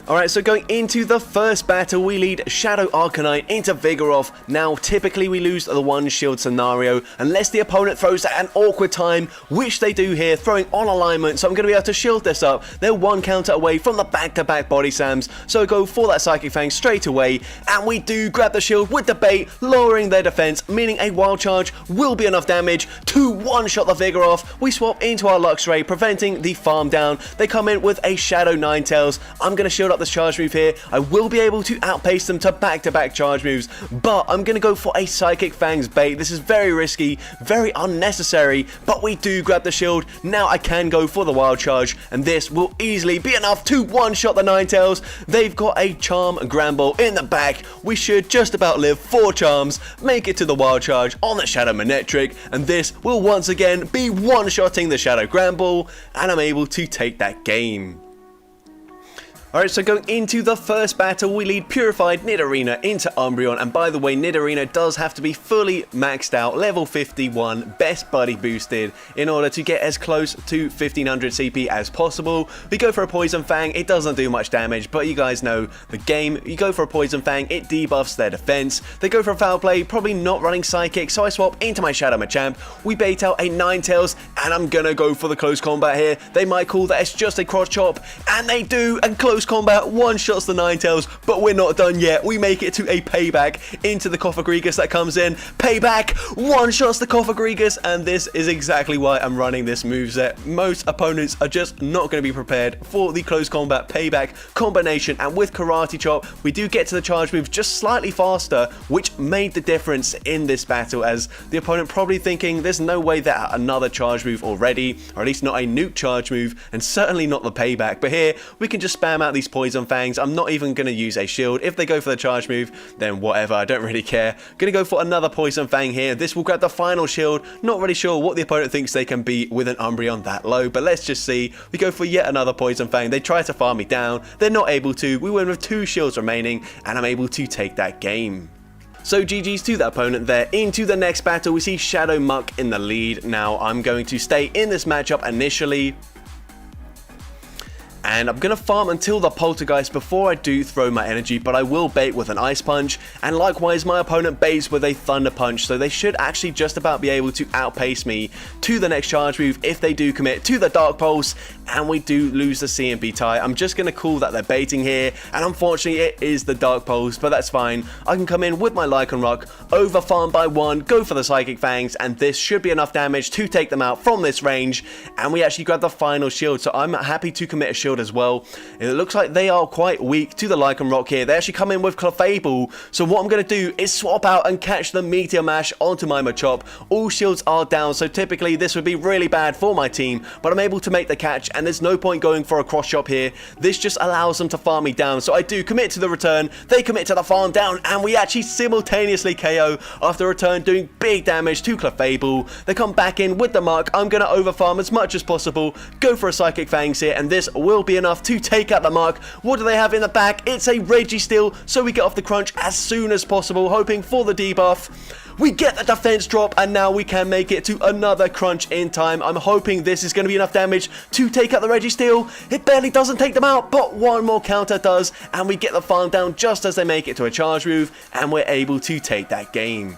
[SPEAKER 1] Alright, so going into the first battle, we lead Shadow Arcanine into Vigoroth. Now, typically we lose the one shield scenario, unless the opponent throws at an awkward time, which they do here, throwing on alignment, so I'm going to be able to shield this up. They're one counter away from the back-to-back body slams, so go for that Psychic Fang straight away, and we do grab the shield with the bait, lowering their defense, meaning a Wild Charge will be enough damage to one-shot the Vigoroth. We swap into our Luxray, preventing the farm down. They come in with a Shadow Ninetales. I'm going to shield up this charge move here. I will be able to outpace them to back-to-back charge moves, but I'm going to go for a Psychic Fangs bait. This is very risky, very unnecessary, but we do grab the shield. Now I can go for the Wild Charge, and this will easily be enough to one-shot the Ninetales. They've got a Charm Granbull in the back. We should just about live 4 charms, make it to the Wild Charge on the Shadow Manectric, and this will once again be one-shotting the Shadow Granbull, and I'm able to take that game. Alright, so going into the first battle, we lead Purified Nidorina into Umbreon, and by the way, Nidorina does have to be fully maxed out, level 51, best buddy boosted, in order to get as close to 1500 CP as possible. We go for a Poison Fang, it doesn't do much damage, but you guys know the game. You go for a Poison Fang, it debuffs their defense. They go for a Foul Play, probably not running Psychic, so I swap into my Shadow Machamp. We bait out a Ninetales, and I'm gonna go for the close combat here. They might call that it's just a Cross Chop, and they do, and close combat one-shots the Ninetales, but we're not done yet. We make it to a Payback into the Cofagrigus that comes in. Payback one-shots the Cofagrigus, and this is exactly why I'm running this moveset. Most opponents are just not going to be prepared for the close combat Payback combination, and with Karate Chop, we do get to the charge move just slightly faster, which made the difference in this battle, as the opponent probably thinking there's no way that another charge move already, or at least not a nuke charge move, and certainly not the Payback. But here, we can just spam out these Poison Fangs. I'm not even going to use a shield. If they go for the charge move, then whatever, I don't really care. Going to go for another Poison Fang here. This will grab the final shield. Not really sure what the opponent thinks they can beat with an Umbreon that low, but let's just see. We go for yet another Poison Fang. They try to farm me down. They're not able to. We win with 2 shields remaining, and I'm able to take that game. So GG's to that opponent there. Into the next battle, we see Shadow Muck in the lead. Now I'm going to stay in this matchup initially, and I'm going to farm until the Poltergeist before I do throw my energy, but I will bait with an Ice Punch, and likewise my opponent baits with a Thunder Punch, so they should actually just about be able to outpace me to the next charge move if they do commit to the Dark Pulse, and we do lose the CMB tie. I'm just going to call that they're baiting here, and unfortunately it is the Dark Pulse, but that's fine. I can come in with my Lycan Rock, over farm by 1, go for the Psychic Fangs, and this should be enough damage to take them out from this range, and we actually grab the final shield, so I'm happy to commit a shield as well. It looks like they are quite weak to the Lycan Rock here. They actually come in with Clefable, so what I'm going to do is swap out and catch the Meteor Mash onto my Machop. All shields are down, so typically this would be really bad for my team, but I'm able to make the catch, and there's no point going for a cross chop here. This just allows them to farm me down, so I do commit to the return, they commit to the farm down, and we actually simultaneously KO after return, doing big damage to Clefable. They come back in with the Mark. I'm going to over farm as much as possible, go for a Psychic Fangs here, and this will be enough to take out the Mark. What do they have in the back? It's a Registeel, so we get off the crunch as soon as possible, hoping for the debuff. We get the defense drop, and now we can make it to another crunch in time. I'm hoping this is going to be enough damage to take out the Registeel. It barely doesn't take them out, but one more counter does, and we get the farm down just as they make it to a charge move, and we're able to take that game.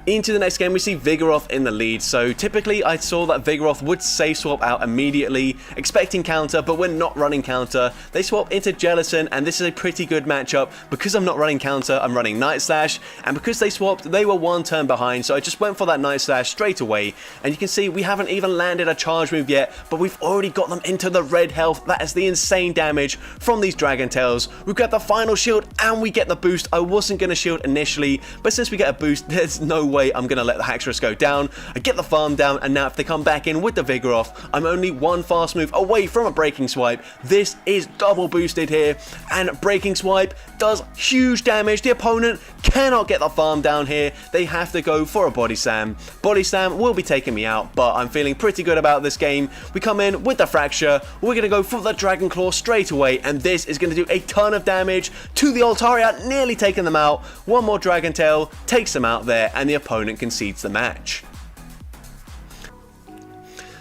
[SPEAKER 1] Into the next game, we see Vigoroth in the lead, so typically I saw that Vigoroth would safe swap out immediately, expecting counter, but we're not running counter. They swap into Jellicent, and this is a pretty good matchup. Because I'm not running counter, I'm running Night Slash, and because they swapped, they were one turn behind, so I just went for that Night Slash straight away, and you can see we haven't even landed a charge move yet, but we've already got them into the red health. That is the insane damage from these Dragon Tails. We grab the final shield, and we get the boost. I wasn't going to shield initially, but since we get a boost, there's no way I'm going to let the Haxorus go down. I get the farm down, and now if they come back in with the Vigoroth, I'm only one fast move away from a Breaking Swipe. This is double boosted here, and Breaking Swipe does huge damage. The opponent cannot get the farm down here. They have to go for a Body Slam. Body Slam will be taking me out, but I'm feeling pretty good about this game. We come in with the Fracture. We're going to go for the Dragon Claw straight away, and this is going to do a ton of damage to the Altaria, nearly taking them out. One more Dragon Tail takes them out there, and the opponent concedes the match.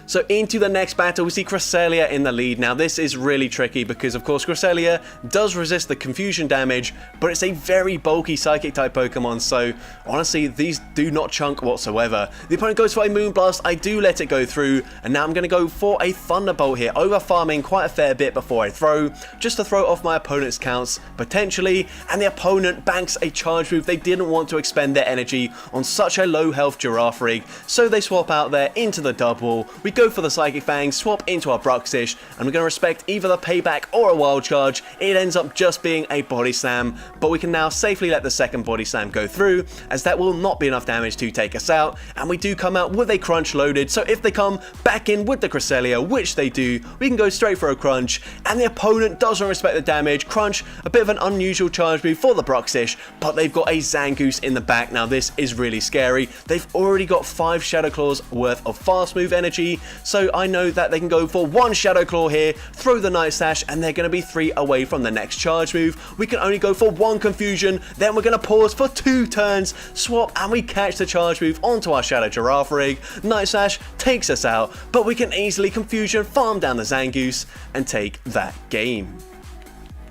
[SPEAKER 1] So into the next battle, we see Cresselia in the lead. Now this is really tricky because of course Cresselia does resist the confusion damage, but it's a very bulky psychic type Pokemon, so honestly these do not chunk whatsoever. The opponent goes for a Moonblast, I do let it go through, and now I'm going to go for a Thunderbolt here, over farming quite a fair bit before I throw, just to throw off my opponent's counts potentially, and the opponent banks a charge move. They didn't want to expend their energy on such a low health Girafarig, so they swap out there into the double. We go for the Psychic Fangs, swap into our Bruxish, and we're going to respect either the payback or a Wild Charge. It ends up just being a Body Slam, but we can now safely let the second Body Slam go through, as that will not be enough damage to take us out, and we do come out with a Crunch loaded, so if they come back in with the Cresselia, which they do, we can go straight for a Crunch, and the opponent doesn't respect the damage. Crunch, a bit of an unusual charge move for the Bruxish, but they've got a Zangoose in the back. Now this is really scary. They've already got 5 Shadow Claws worth of fast move energy, so I know that they can go for one Shadow Claw here, throw the Night Slash, and they're going to be 3 away from the next charge move. We can only go for one Confusion, then we're going to pause for 2 turns, swap, and we catch the charge move onto our Shadow Girafarig. Night Slash takes us out, but we can easily Confusion, farm down the Zangoose, and take that game.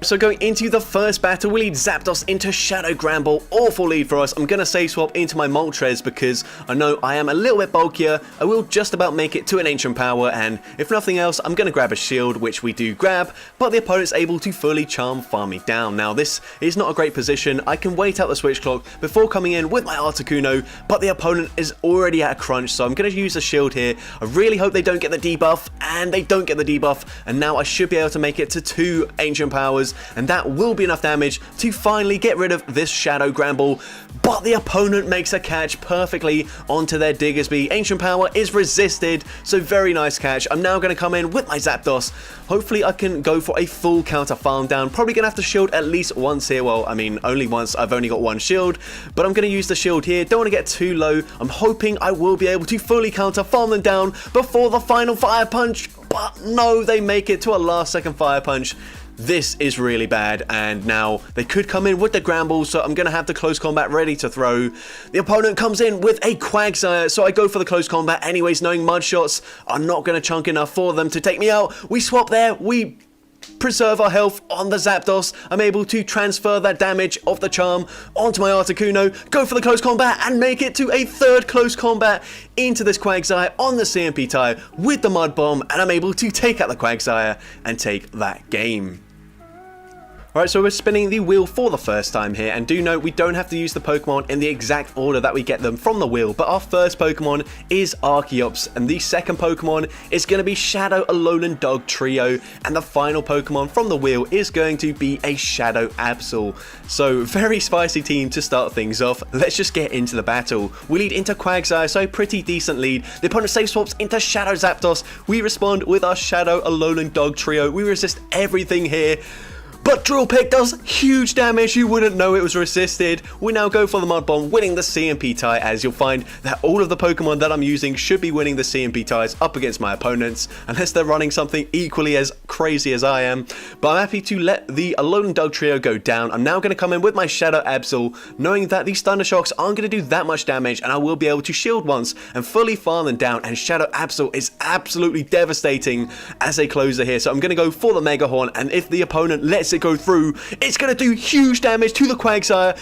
[SPEAKER 1] So going into the first battle, we lead Zapdos into Shadow Granbull. Awful lead for us. I'm going to safe swap into my Moltres because I know I am a little bit bulkier. I will just about make it to an Ancient Power, and if nothing else, I'm going to grab a shield, which we do grab, but the opponent's able to fully charm farm me down. Now this is not a great position. I can wait out the switch clock before coming in with my Articuno, but the opponent is already at a crunch, so I'm going to use the shield here. I really hope they don't get the debuff, and they don't get the debuff, and now I should be able to make it to 2 Ancient Powers, and that will be enough damage to finally get rid of this Shadow Granbull, but the opponent makes a catch perfectly onto their Diggersby. Ancient Power is resisted, so very nice catch. I'm now going to come in with my Zapdos. Hopefully I can go for a full counter farm down. Probably going to have to shield at least once here. Well, I mean, only once. I've only got 1 shield, but I'm going to use the shield here. Don't want to get too low. I'm hoping I will be able to fully counter farm them down before the final Fire Punch, but no, they make it to a last second Fire Punch. this is really bad, and now they could come in with the ground ball, so I'm going to have the close combat ready to throw. The opponent comes in with a Quagsire, so I go for the close combat anyways, knowing mud shots are not going to chunk enough for them to take me out. We swap there, we preserve our health on the Zapdos. I'm able to transfer that damage of the charm onto my Articuno, go for the close combat and make it to a third close combat into this Quagsire on the CMP type with the Mud Bomb, and I'm able to take out the Quagsire and take that game. Alright, so we're spinning the wheel for the first time here, and do note we don't have to use the Pokemon in the exact order that we get them from the wheel, but our first Pokemon is Archeops, and the second Pokemon is going to be Shadow Alolan Dugtrio, and the final Pokemon from the wheel is going to be a Shadow Absol. So, very spicy team to start things off. Let's just get into the battle. We lead into Quagsire, so pretty decent lead. The opponent safe swaps into Shadow Zapdos. We respond with our Shadow Alolan Dugtrio. We resist everything here. But Drill Peck does huge damage, you wouldn't know it was resisted. We now go for the Mud Bomb, winning the CMP tie, as you'll find that all of the Pokemon that I'm using should be winning the CMP ties up against my opponents, unless they're running something equally as crazy as I am. But I'm happy to let the Alolan Dugtrio go down. I'm now going to come in with my Shadow Absol, knowing that these Thunder Shocks aren't going to do that much damage, and I will be able to shield once and fully farm them down, and Shadow Absol is absolutely devastating as a closer here. So I'm going to go for the Mega Horn, and if the opponent lets it go through, it's going to do huge damage to the Quagsire.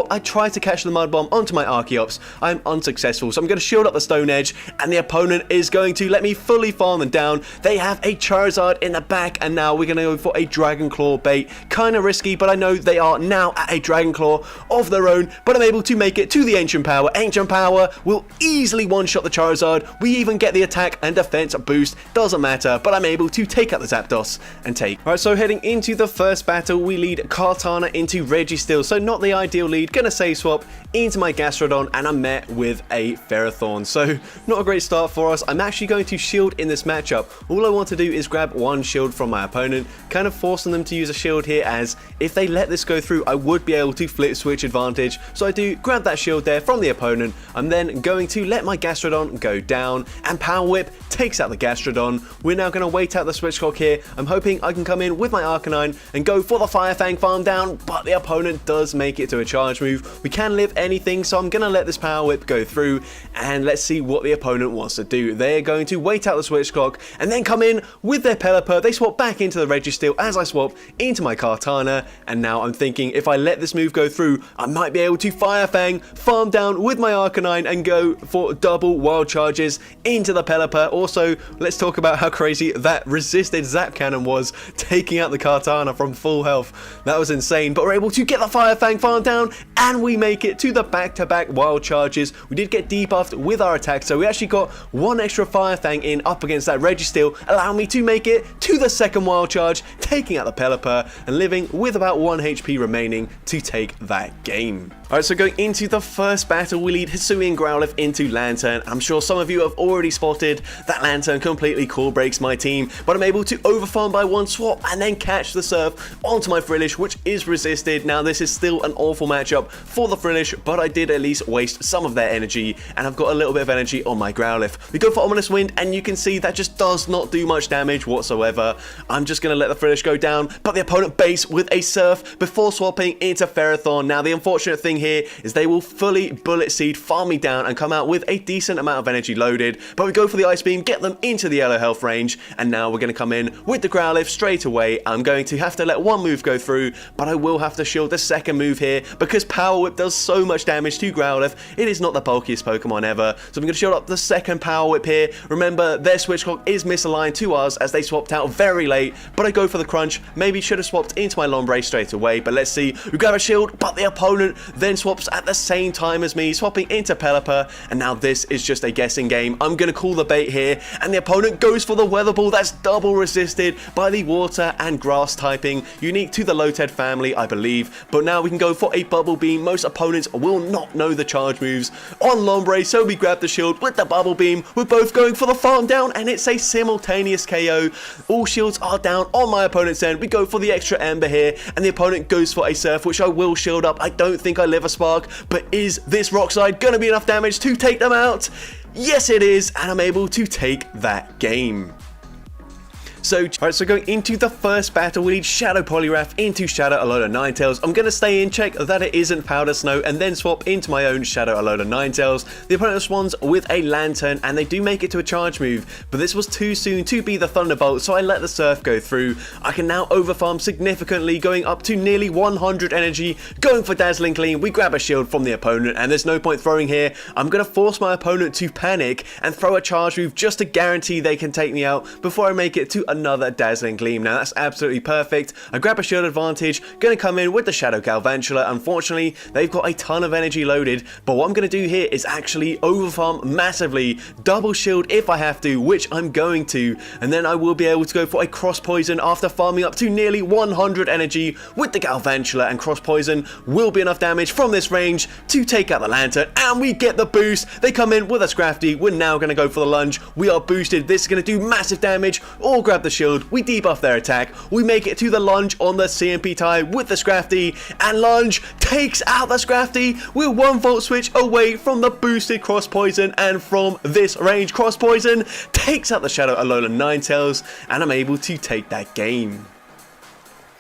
[SPEAKER 1] I try to catch the Mud Bomb onto my Archeops. I'm unsuccessful, so I'm going to shield up the Stone Edge, and the opponent is going to let me fully farm them down. They have a Charizard in the back, and now we're going to go for a Dragon Claw bait. Kind of risky, but I know they are now at a Dragon Claw of their own, but I'm able to make it to the Ancient Power. Ancient Power will easily one-shot the Charizard. We even get the attack and defense boost. Doesn't matter, but I'm able to take out the Zapdos and take. Alright, so heading into the first battle, we lead Kartana into Registeel, so not the ideal lead. Gonna save swap into my Gastrodon, and I'm met with a Ferrothorn, so not a great start for us. I'm actually going to shield in this matchup. All I want to do is grab one shield from my opponent, kind of forcing them to use a shield here, as if they let this go through, I would be able to flip switch advantage. So I do grab that shield there from the opponent. I'm then going to let my Gastrodon go down, and Power Whip takes out the Gastrodon. We're now going to wait out the switch clock here. I'm hoping I can come in with my Arcanine and go for the Fire Fang farm down, but the opponent does make it to a charge move. We can live anything, so I'm going to let this Power Whip go through, and let's see what the opponent wants to do. They're going to wait out the switch clock and then come in with their Pelipper. They swap back into the Registeel as I swap into my Kartana, and now I'm thinking if I let this move go through, I might be able to Fire Fang, farm down with my Arcanine, and go for double wild charges into the Pelipper. Also, let's talk about how crazy that resisted Zap Cannon was, taking out the Kartana from full health. That was insane, but we're able to get the Fire Fang farm down, and we make it to the back-to-back wild charges. We did get debuffed with our attack, so we actually got one extra Fire Fang in up against that Registeel, allowing me to make it to the second wild charge, taking out the Pelipper and living with about 1 HP remaining to take that game. Alright, so going into the first battle, we lead Hisuian Growlithe into Lantern. I'm sure some of you have already spotted that Lantern completely core breaks my team, but I'm able to overfarm by one swap and then catch the Surf onto my Frillish, which is resisted. Now, this is still an awful matchup for the Frillish, but I did at least waste some of their energy, and I've got a little bit of energy on my Growlithe. We go for Ominous Wind, and you can see that just does not do much damage whatsoever. I'm just going to let the Frillish go down, but the opponent base with a Surf before swapping into Ferrothorn. Now, the unfortunate thing here is they will fully Bullet Seed, farm me down, and come out with a decent amount of energy loaded, but we go for the Ice Beam, get them into the yellow health range, and now we're going to come in with the Growlithe straight away. I'm going to have to let one move go through, but I will have to shield the second move here because Power Whip does so much damage to Growlithe. It is not the bulkiest Pokemon ever, so I'm going to shield up the second Power Whip here. Remember, their switch clock is misaligned to ours as they swapped out very late, but I go for the Crunch. Maybe should have swapped into my Lombre straight away, but let's see. We grab a shield, but the opponent then swaps at the same time as me, swapping into Pelipper, and now this is just a guessing game. I'm going to call the bait here, and the opponent goes for the Weather Ball. That's double resisted by the Water and Grass typing, unique to the Lotad family, I believe, but now we can go for a Bubble Beam. Most opponents will not know the charge moves on Lombre, so we grab the shield with the Bubble Beam. We're both going for the farm down, and it's a simultaneous KO. All shields are down on my opponent's end. We go for the extra Ember here, and the opponent goes for a Surf, which I will shield up. I don't think I live a Spark, but is this Rock Slide going to be enough damage to take them out? Yes, it is, and I'm able to take that game. So going into the first battle, we need Shadow Poliwrath into Shadow Alola Ninetales. I'm going to stay in, check that it isn't Powder Snow, and then swap into my own Shadow Alola Ninetales. The opponent responds with a Lantern, and they do make it to a charge move, but this was too soon to be the Thunderbolt, so I let the Surf go through. I can now overfarm significantly, going up to nearly 100 energy, going for Dazzling Gleam. We grab a shield from the opponent, and there's no point throwing here. I'm going to force my opponent to panic and throw a charge move just to guarantee they can take me out before I make it to another Dazzling Gleam. Now that's absolutely perfect. I grab a shield advantage, going to come in with the Shadow Galvantula. Unfortunately, they've got a ton of energy loaded, but what I'm going to do here is actually overfarm massively, double shield if I have to, which I'm going to, and then I will be able to go for a Cross Poison after farming up to nearly 100 energy with the Galvantula, and Cross Poison will be enough damage from this range to take out the Lantern, and we get the boost. They come in with a Scrafty. We're now going to go for the lunge. We are boosted. This is going to do massive damage. All grab the shield. We debuff their attack. We make it to the lunge on the CMP tie with the Scrafty, and lunge takes out the Scrafty. We're one Volt Switch away from the boosted Cross Poison, and from this range, Cross Poison takes out the Shadow Alola Ninetales, and I'm able to take that game.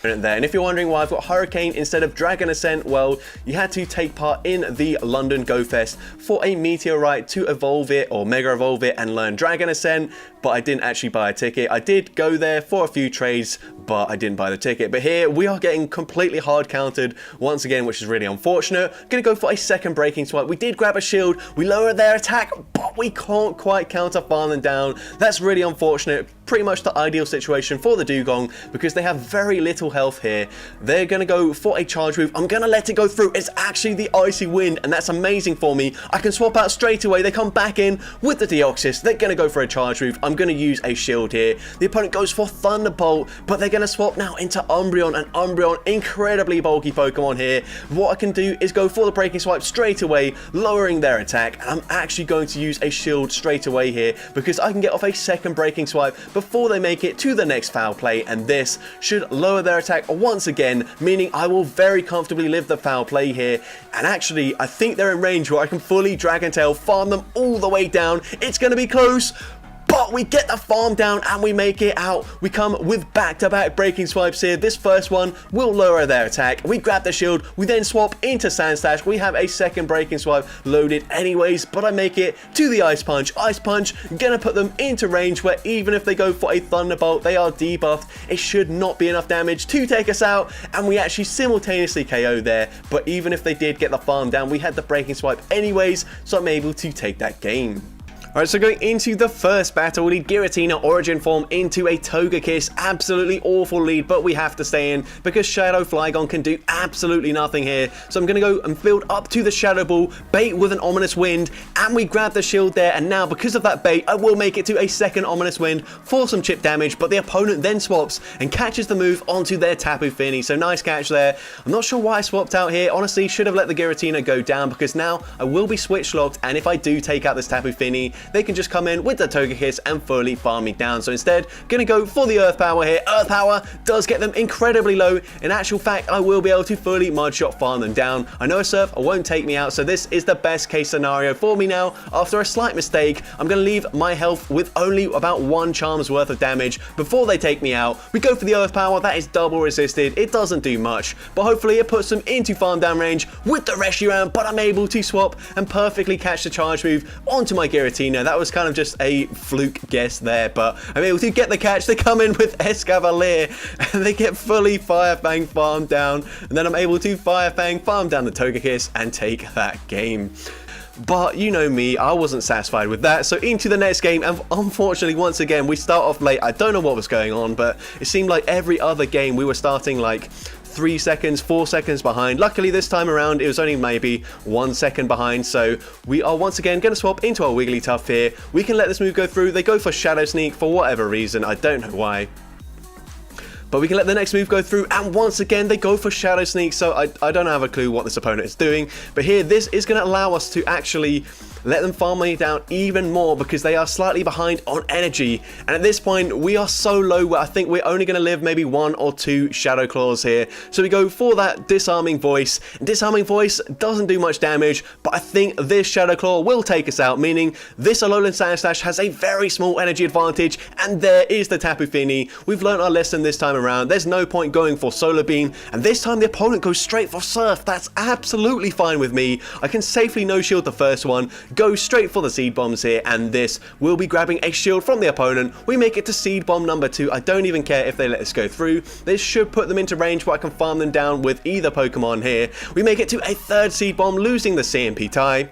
[SPEAKER 1] There. And if you're wondering why I've got Hurricane instead of Dragon Ascent, well, you had to take part in the London Go Fest for a Meteorite to evolve it or Mega Evolve it and learn Dragon Ascent, but I didn't actually buy a ticket. I did go there for a few trades, but I didn't buy the ticket. But here we are getting completely hard countered once again, which is really unfortunate. Gonna go for a second Breaking Swipe. We did grab a shield, we lowered their attack, but we can't quite counter farm them down. That's really unfortunate. Pretty much the ideal situation for the Dugong because they have very little health here. They're going to go for a charge move. I'm going to let it go through. It's actually the Icy Wind, and that's amazing for me. I can swap out straight away. They come back in with the Deoxys. They're going to go for a charge move. I'm going to use a shield here. The opponent goes for Thunderbolt, but they're going to swap now into Umbreon, and Umbreon, incredibly bulky Pokemon here. What I can do is go for the Breaking Swipe straight away, lowering their attack. I'm actually going to use a shield straight away here because I can get off a second Breaking Swipe before they make it to the next foul play, and this should lower their attack once again, meaning I will very comfortably live the foul play here. And actually, I think they're in range where I can fully Dragon Tail, farm them all the way down. It's going to be close, but we get the farm down and we make it out. We come with back-to-back Breaking Swipes here. This first one will lower their attack. We grab the shield. We then swap into Sandslash. We have a second Breaking Swipe loaded anyways, but I make it to the Ice Punch. Ice Punch gonna put them into range where even if they go for a Thunderbolt, they are debuffed. It should not be enough damage to take us out, and we actually simultaneously KO there. But even if they did get the farm down, we had the Breaking Swipe anyways, so I'm able to take that game. Alright, so going into the first battle, we need Giratina Origin Form into a Togekiss. Absolutely awful lead, but we have to stay in because Shadow Flygon can do absolutely nothing here. So I'm going to go and build up to the Shadow Ball, bait with an Ominous Wind, and we grab the shield there. And now, because of that bait, I will make it to a second Ominous Wind for some chip damage, but the opponent then swaps and catches the move onto their Tapu Fini. So nice catch there. I'm not sure why I swapped out here. Honestly, should have let the Giratina go down because now I will be switch locked, and if I do take out this Tapu Fini, they can just come in with the Togekiss and fully farm me down. So instead, gonna go for the Earth Power here. Earth Power does get them incredibly low. In actual fact, I will be able to fully Mudshot farm them down. I know a Surf won't take me out, so this is the best case scenario for me now. After a slight mistake, I'm gonna leave my health with only about one Charm's worth of damage before they take me out. We go for the Earth Power. That is double resisted. It doesn't do much, but hopefully it puts them into farm down range with the Reshiram, but I'm able to swap and perfectly catch the charge move onto my Giratina. That was kind of just a fluke guess there, but I'm able to get the catch. They come in with Escavalier and they get fully Fire Fang farmed down, and then I'm able to Fire Fang farm down the Togekiss and take that game. But you know me, I wasn't satisfied with that, so into the next game, and unfortunately once again we start off late. I don't know what was going on, but it seemed like every other game we were starting like 3 seconds, 4 seconds behind. Luckily this time around it was only maybe 1 second behind, so we are once again going to swap into our Wigglytuff here. We can let this move go through. They go for Shadow Sneak for whatever reason, I don't know why. But we can let the next move go through, and once again they go for Shadow Sneak, so I don't have a clue what this opponent is doing. But here, this is going to allow us to actually let them farm me down even more because they are slightly behind on energy. And at this point, we are so low where I think we're only going to live maybe 1 or 2 Shadow Claws here. So we go for that Disarming Voice. Disarming Voice doesn't do much damage, but I think this Shadow Claw will take us out, meaning this Alolan Sandslash has a very small energy advantage, and there is the Tapu Fini. We've learned our lesson this time around. There's no point going for Solar Beam, and this time the opponent goes straight for Surf. That's absolutely fine with me. I can safely no-shield the first one, go straight for the Seed Bombs here, and this will be grabbing a shield from the opponent. We make it to Seed Bomb number 2. I don't even care if they let us go through. This should put them into range where I can farm them down with either Pokemon here. We make it to a 3rd Seed Bomb, losing the CMP tie.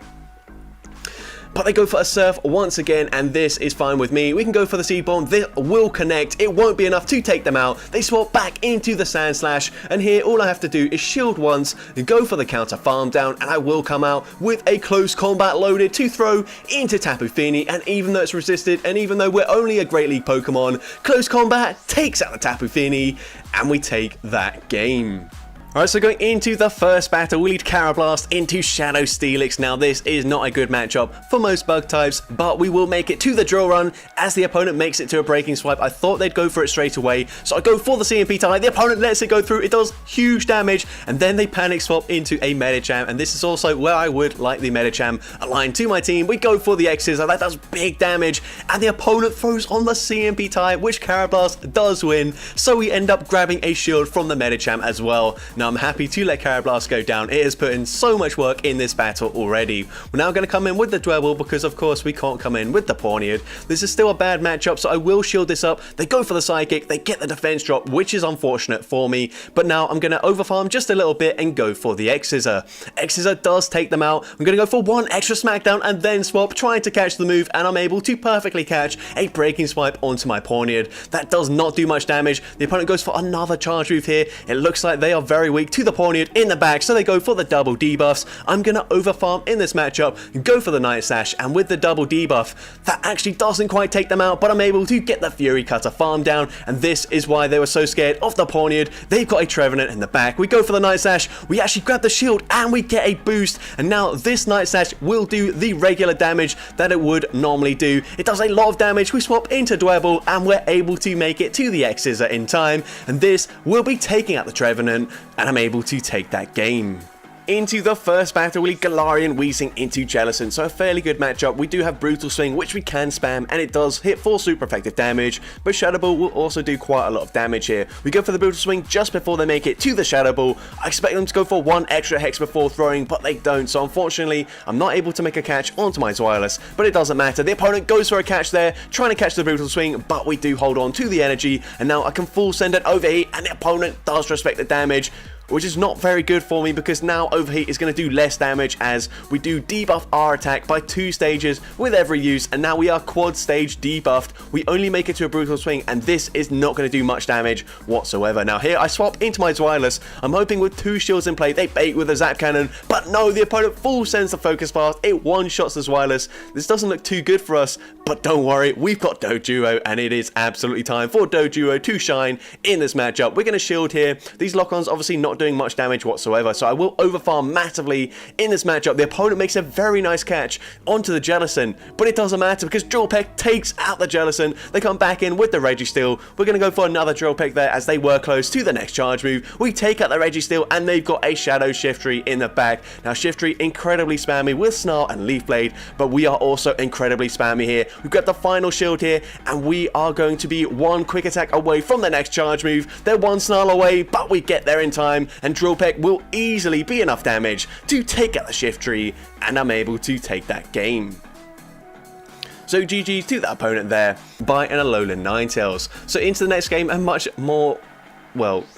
[SPEAKER 1] But they go for a Surf once again, and this is fine with me. We can go for the Seed Bomb. This will connect. It won't be enough to take them out. They swap back into the Sandslash, and here all I have to do is shield once, go for the counter farm down, and I will come out with a Close Combat loaded to throw into Tapu Fini. And even though it's resisted, and even though we're only a Great League Pokemon, Close Combat takes out the Tapu Fini, and we take that game. Alright, so going into the first battle, we lead Carablast into Shadow Steelix. Now, this is not a good matchup for most bug types, but we will make it to the drill run as the opponent makes it to a Breaking Swipe. I thought they'd go for it straight away, so I go for the CMP tie. The opponent lets it go through. It does huge damage, and then they panic swap into a Medicham, and this is also where I would like the Medicham aligned to my team. We go for the X-Scissor. That does big damage, and the opponent throws on the CMP tie, which Carablast does win, so we end up grabbing a shield from the Medicham as well. Now, I'm happy to let Carablast go down. It has put in so much work in this battle already. We're now going to come in with the Dwebble because, of course, we can't come in with the Pawniard. This is still a bad matchup, so I will shield this up. They go for the Psychic. They get the defense drop, which is unfortunate for me. But now I'm going to overfarm just a little bit and go for the X-Scissor. X-Scissor does take them out. I'm going to go for one extra Smackdown and then swap, trying to catch the move, and I'm able to perfectly catch a Breaking Swipe onto my Pawniard. That does not do much damage. The opponent goes for another charge move here. It looks like they are very weak to the Pawniard in the back, so they go for the double debuffs. I'm going to overfarm in this matchup, go for the Night Slash, and with the double debuff, that actually doesn't quite take them out, but I'm able to get the Fury Cutter farm down, and this is why they were so scared of the Pawniard. They've got a Trevenant in the back. We go for the Night Slash, we actually grab the shield, and we get a boost, and now this Night Slash will do the regular damage that it would normally do. It does a lot of damage. We swap into Dwebble, and we're able to make it to the X-Scissor in time, and this will be taking out the Trevenant, and I'm able to take that game. Into the first battle, we lead Galarian Weezing into Jellicent, so a fairly good matchup. We do have Brutal Swing, which we can spam, and it does hit for super effective damage, but Shadow Ball will also do quite a lot of damage here. We go for the Brutal Swing just before they make it to the Shadow Ball. I expect them to go for one extra Hex before throwing, but they don't, so unfortunately, I'm not able to make a catch onto my Zweilous, but it doesn't matter. The opponent goes for a catch there, trying to catch the Brutal Swing, but we do hold on to the energy, and now I can full send an Overheat, and the opponent does respect the damage, which is not very good for me because now Overheat is going to do less damage as we do debuff our attack by 2 stages with every use, and now we are quad stage debuffed. We only make it to a Brutal Swing, and this is not going to do much damage whatsoever. Now here I swap into my Zweilous. I'm hoping with 2 shields in play they bait with a Zap Cannon, but no, the opponent full sends the Focus Blast. It one-shots the Zweilous. This doesn't look too good for us, but don't worry, we've got Doduo, and it is absolutely time for Doduo to shine in this matchup. We're going to shield here. These lock-ons obviously not doing much damage whatsoever, so I will overfarm massively in this matchup. The opponent makes a very nice catch onto the Jellicent, but it doesn't matter because Drill Peck takes out the Jellicent. They come back in with the Registeel. We're going to go for another Drill Peck there as they were close to the next charge move. We take out the Registeel, and they've got a Shadow Shiftry in the back. Now Shiftry incredibly spammy with Snarl and Leaf Blade, but we are also incredibly spammy here. We've got the final shield here, and we are going to be one quick attack away from the next charge move. They're one Snarl away, but we get there in time, and Drill Peck will easily be enough damage to take out the Shiftry, and I'm able to take that game. So GG to that opponent there by an Alolan Ninetales. So into the next game, a much more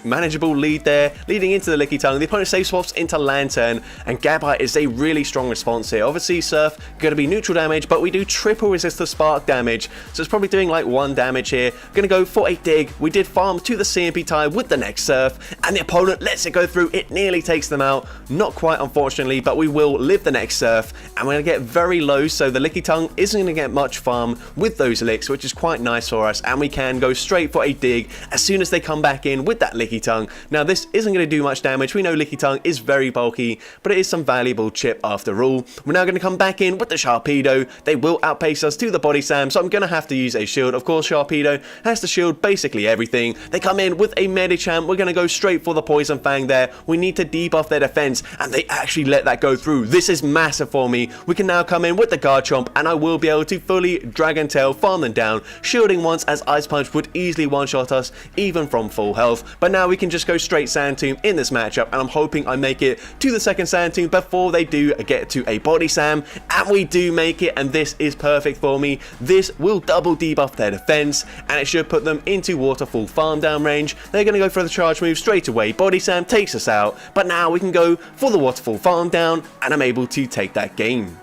[SPEAKER 1] manageable lead there, leading into the Lickitung. The opponent safe swaps into Lantern, and Gabite is a really strong response here. Obviously, Surf going to be neutral damage, but we do triple resist the spark damage, so it's probably doing like 1 damage here. Going to go for a Dig. We did farm to the CMP tie with the next Surf, and the opponent lets it go through. It nearly takes them out. Not quite, unfortunately, but we will live the next Surf, and we're going to get very low, so the Lickitung isn't going to get much farm with those licks, which is quite nice for us, and we can go straight for a Dig as soon as they come back in with that Licky Tongue. Now this isn't going to do much damage. We know Licky Tongue is very bulky, but it is some valuable chip after all. We're now going to come back in with the Sharpedo. They will outpace us to the Body Slam, so I'm going to have to use a shield. Of course, Sharpedo has to shield basically everything. They come in with a Medicham. We're going to go straight for the Poison Fang there. We need to debuff their defense, and they actually let that go through. This is massive for me. We can now come in with the Garchomp, and I will be able to fully Dragon Tail, farm them down, shielding once, as Ice Punch would easily one-shot us even from full health. But now we can just go straight Sand Tomb in this matchup, and I'm hoping I make it to the second Sand Tomb before they do get to a Body Slam, and we do make it, and this is perfect for me. This will double debuff their defense, and it should put them into Waterfall farm down range. They're going to go for the charge move straight away. Body Slam takes us out, but now we can go for the Waterfall farm down, and I'm able to take that game.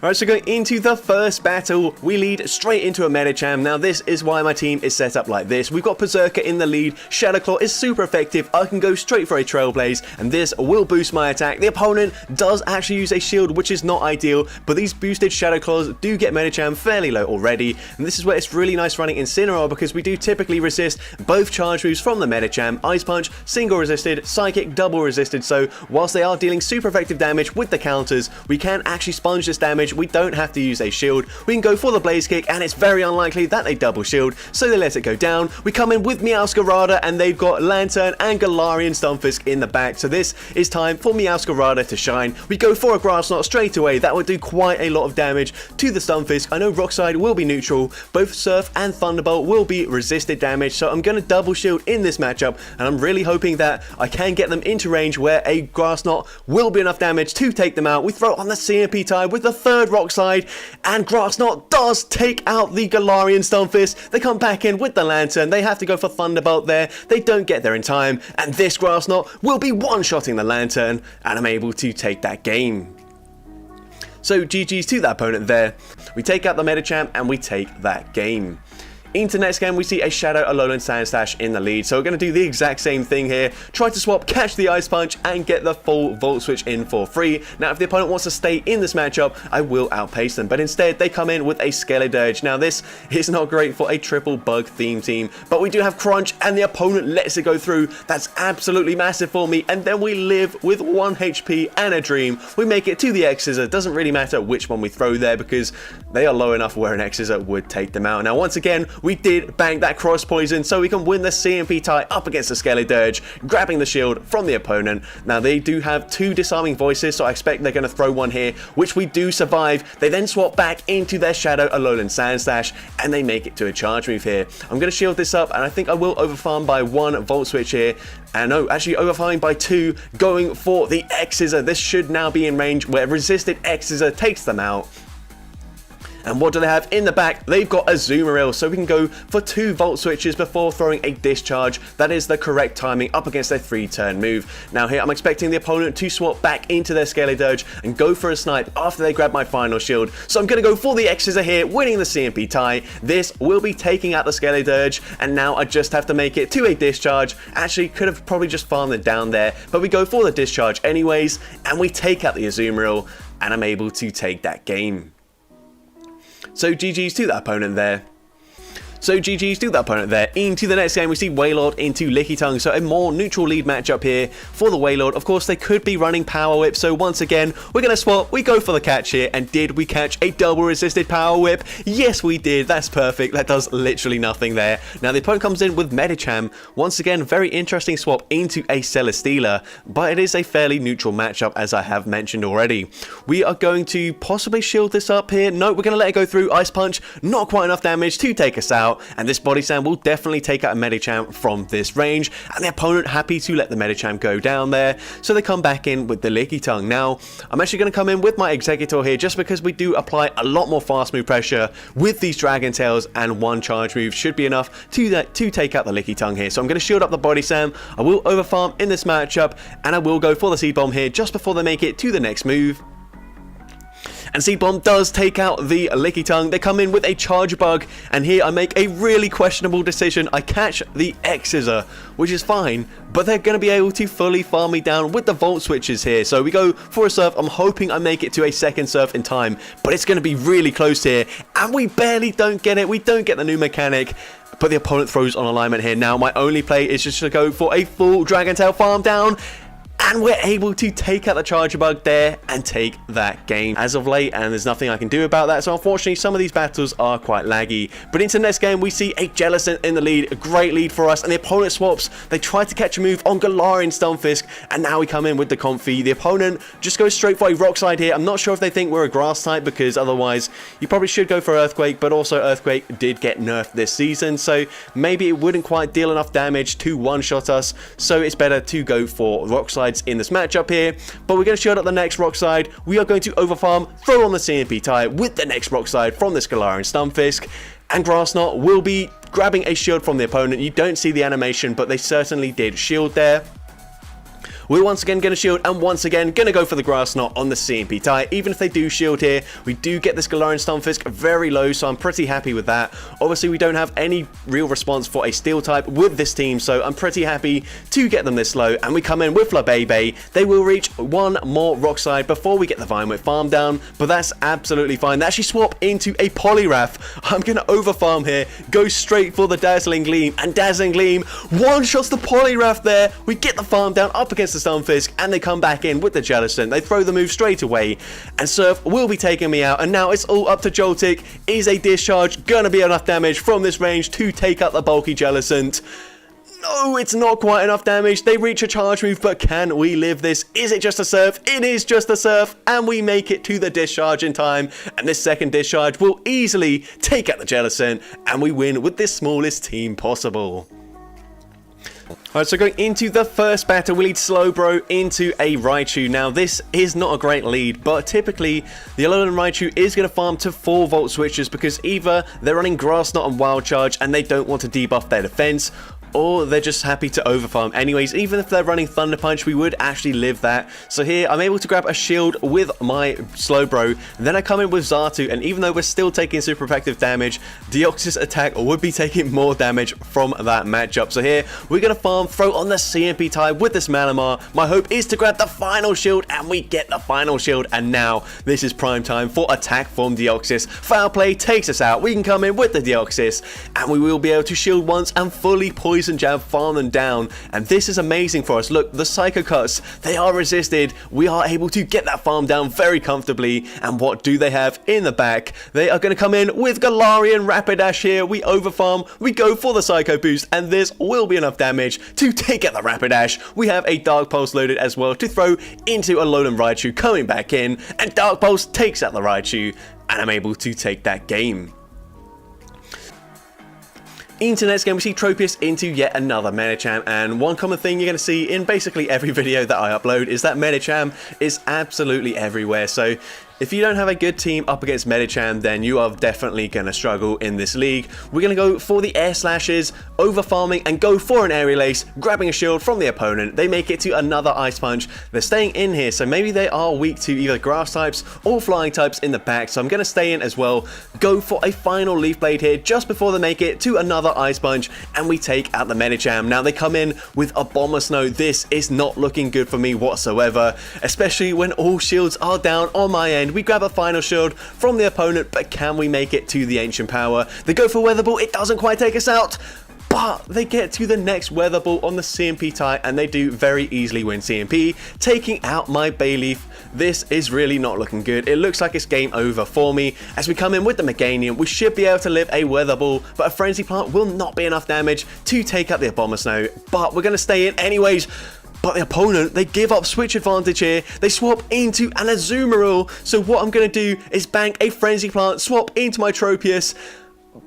[SPEAKER 1] Alright, so going into the first battle, we lead straight into a Medicham. Now this is why my team is set up like this. We've got Berserker in the lead, Shadow Claw is super effective, I can go straight for a Trailblaze, and this will boost my attack. The opponent does actually use a shield, which is not ideal, but these boosted Shadow Claws do get Medicham fairly low already, and this is where it's really nice running Incineroar, because we do typically resist both charge moves from the Medicham. Ice Punch, single resisted, Psychic, double resisted, so whilst they are dealing super effective damage with the counters, we can actually sponge this damage. We don't have to use a shield. We can go for the Blaze Kick, and it's very unlikely that they double shield, so they let it go down. We come in with Meowscarada, and they've got Lantern and Galarian Stunfisk in the back, so this is time for Meowscarada to shine. We go for a Grass Knot straight away. That would do quite a lot of damage to the Stunfisk. I know Rock Slide will be neutral. Both Surf and Thunderbolt will be resisted damage, so I'm going to double shield in this matchup, and I'm really hoping that I can get them into range where a Grass Knot will be enough damage to take them out. We throw on the CMP tie with the third Rock Slide, and Grass Knot does take out the Galarian Stunfisk. They come back in with the Lantern. They have to go for Thunderbolt there. They don't get there in time, and this Grass Knot will be one-shotting the Lantern, and I'm able to take that game. So GG's to that opponent there. We take out the Medicham, and we take that game. Into next game, we see a Shadow Alolan Sandslash in the lead, so we're going to do the exact same thing here. Try to swap, catch the Ice Punch, and get the full Volt Switch in for free. Now, if the opponent wants to stay in this matchup, I will outpace them, but instead, they come in with a Skeledirge. Now, this is not great for a triple bug theme team, but we do have Crunch, and the opponent lets it go through. That's absolutely massive for me, and then we live with 1 HP and a Dream. We make it to the X-Scissor. Doesn't really matter which one we throw there, because they are low enough where an X-Scissor would take them out. Now, once again, we did bank that Cross Poison, so we can win the CMP tie up against the Skeledirge, grabbing the shield from the opponent. Now, they do have 2 Disarming Voices, so I expect they're going to throw one here, which we do survive. They then swap back into their Shadow Alolan Sandslash, and they make it to a charge move here. I'm going to shield this up, and I think I will overfarm by 1 Volt Switch here. And no, actually overfarming by 2, going for the X-Scissor. This should now be in range where resisted X-Scissor takes them out. And what do they have in the back? They've got a Azumarill, so we can go for 2 Volt Switches before throwing a Discharge. That is the correct timing up against their 3-turn move. Now here, I'm expecting the opponent to swap back into their Skeledirge and go for a Snipe after they grab my final shield. So I'm going to go for the X-Scissor here, winning the CMP tie. This will be taking out the Skeledirge, and now I just have to make it to a Discharge. Actually, could have probably just farmed it down there, but we go for the Discharge anyways, and we take out the Azumarill, and I'm able to take that game. So GG's to that opponent there. Into the next game, we see Wailord into Lickitung, so a more neutral lead matchup here for the Wailord. Of course, they could be running Power Whip, so once again, we're going to swap. We go for the catch here, and did we catch a double resisted Power Whip? Yes, we did. That's perfect. That does literally nothing there. Now, the opponent comes in with Medicham. Once again, very interesting swap into a Celesteela, but it is a fairly neutral matchup, as I have mentioned already. We are going to possibly shield this up here. No, we're going to let it go through. Ice Punch, not quite enough damage to take us out. And this Body Slam will definitely take out a Medicham from this range, and the opponent happy to let the Medicham go down there, so they come back in with the Lickitung. Now, I'm actually going to come in with my Executor here, just because we do apply a lot more fast move pressure with these Dragon Tails, and 1 charge move should be enough to take out the Lickitung here. So I'm going to shield up the Body Slam. I will overfarm in this matchup, and I will go for the Seed Bomb here just before they make it to the next move. and Seed Bomb does take out the Licky Tongue. They come in with a Charge Bug, and here I make a really questionable decision. I catch the X-Scissor, which is fine, but they're going to be able to fully farm me down with the Volt Switches here. So we go for a Surf. I'm hoping I make it to a second Surf in time, but it's going to be really close here, and we barely don't get it. We don't get the new mechanic, but the opponent throws on alignment here. Now my only play is just to go for a full Dragon Tail farm down, and we're able to take out the Charger Bug there and take that game as of late, and there's nothing I can do about that. So unfortunately, some of these battles are quite laggy. But into the next game, we see a Jellicent in the lead, a great lead for us, and the opponent swaps. They try to catch a move on Galarian Stunfisk, and now we come in with the Comfey. The opponent just goes straight for a Rock Slide here. I'm not sure if they think we're a Grass type, because otherwise you probably should go for Earthquake, but also Earthquake did get nerfed this season, so maybe it wouldn't quite deal enough damage to one-shot us, so it's better to go for Rock Slides in this matchup here. But we're going to shield up the next Rock Slide. We are going to overfarm, throw on the CMP tie with the next Rock Slide from this Galarian Stunfisk, and Grass Knot will be grabbing a shield from the opponent. You don't see the animation, but they certainly did shield there. We're once again going to shield, and once again going to go for the Grass Knot on the CMP tie. Even if they do shield here, we do get this Galarian Stunfisk very low, so I'm pretty happy with that. Obviously, we don't have any real response for a Steel type with this team, so I'm pretty happy to get them this low. And we come in with Flabébé. They will reach one more Rock Slide before we get the Vine Whip farm down, but that's absolutely fine. They actually swap into a Poliwrath. I'm going to overfarm here, go straight for the Dazzling Gleam, and Dazzling Gleam one-shots the Poliwrath there. We get the farm down up against the Stunfisk, and they come back in with the Jellicent. They throw the move straight away, and Surf will be taking me out, and now it's all up to Joltik. Is a Discharge gonna be enough damage from this range to take out the bulky Jellicent? No, it's not quite enough damage. They reach a charge move, but can we live this? Is it just a Surf? It is just a Surf, and we make it to the Discharge in time, and this second Discharge will easily take out the Jellicent, and we win with the smallest team possible. Alright, so going into the first battle, we lead Slowbro into a Raichu. Now, this is not a great lead, but typically, the Alolan Raichu is going to farm to 4 Volt Switches, because either they're running Grass Knot and Wild Charge, and they don't want to debuff their defense, or they're just happy to overfarm anyways. Even if they're running Thunder Punch, we would actually live that. So here, I'm able to grab a shield with my Slowbro, then I come in with Xatu, and even though we're still taking super effective damage, Deoxys attack would be taking more damage from that matchup. So here, we're going to farm, throw on the CMP tie with this Malamar. My hope is to grab the final shield, and we get the final shield, and now this is prime time for attack from Deoxys. Foul Play takes us out. We can come in with the Deoxys, and we will be able to shield once and fully poison Jab, farm them down, and this is amazing for us. Look, the Psycho Cuts, they are resisted. We are able to get that farm down very comfortably, and what do they have in the back? They are going to come in with Galarian Rapidash here. We overfarm, we go for the Psycho Boost, and this will be enough damage to take out the Rapidash. We have a Dark Pulse loaded as well to throw into Alolan Raichu coming back in, and Dark Pulse takes out the Raichu, and I'm able to take that game. Into the next game, we see Tropius into yet another Medicham, and one common thing you're going to see in basically every video that I upload is that Medicham is absolutely everywhere. So if you don't have a good team up against Medicham, then you are definitely going to struggle in this league. We're going to go for the Air Slashes, overfarming, and go for an Aerial Ace, grabbing a shield from the opponent. They make it to another Ice Punch. They're staying in here, so maybe they are weak to either Grass types or Flying types in the back, so I'm going to stay in as well. Go for a final Leaf Blade here just before they make it to another Ice Punch, and we take out the Medicham. Now they come in with a Bomber Snow. This is not looking good for me whatsoever, especially when all shields are down on my end. We grab a final shield from the opponent, but can we make it to the Ancient Power? They go for Weather Ball. It doesn't quite take us out, but they get to the next Weather Ball on the CMP tie, and they do very easily win CMP, taking out my Bayleaf. This is really not looking good. It looks like it's game over for me. As we come in with the Meganium, we should be able to live a Weather Ball, but a Frenzy Plant will not be enough damage to take out the Abomasnow, but we're going to stay in anyways. But the opponent, they give up switch advantage here. They swap into an Azumarill. So what I'm going to do is bank a Frenzy Plant, swap into my Tropius.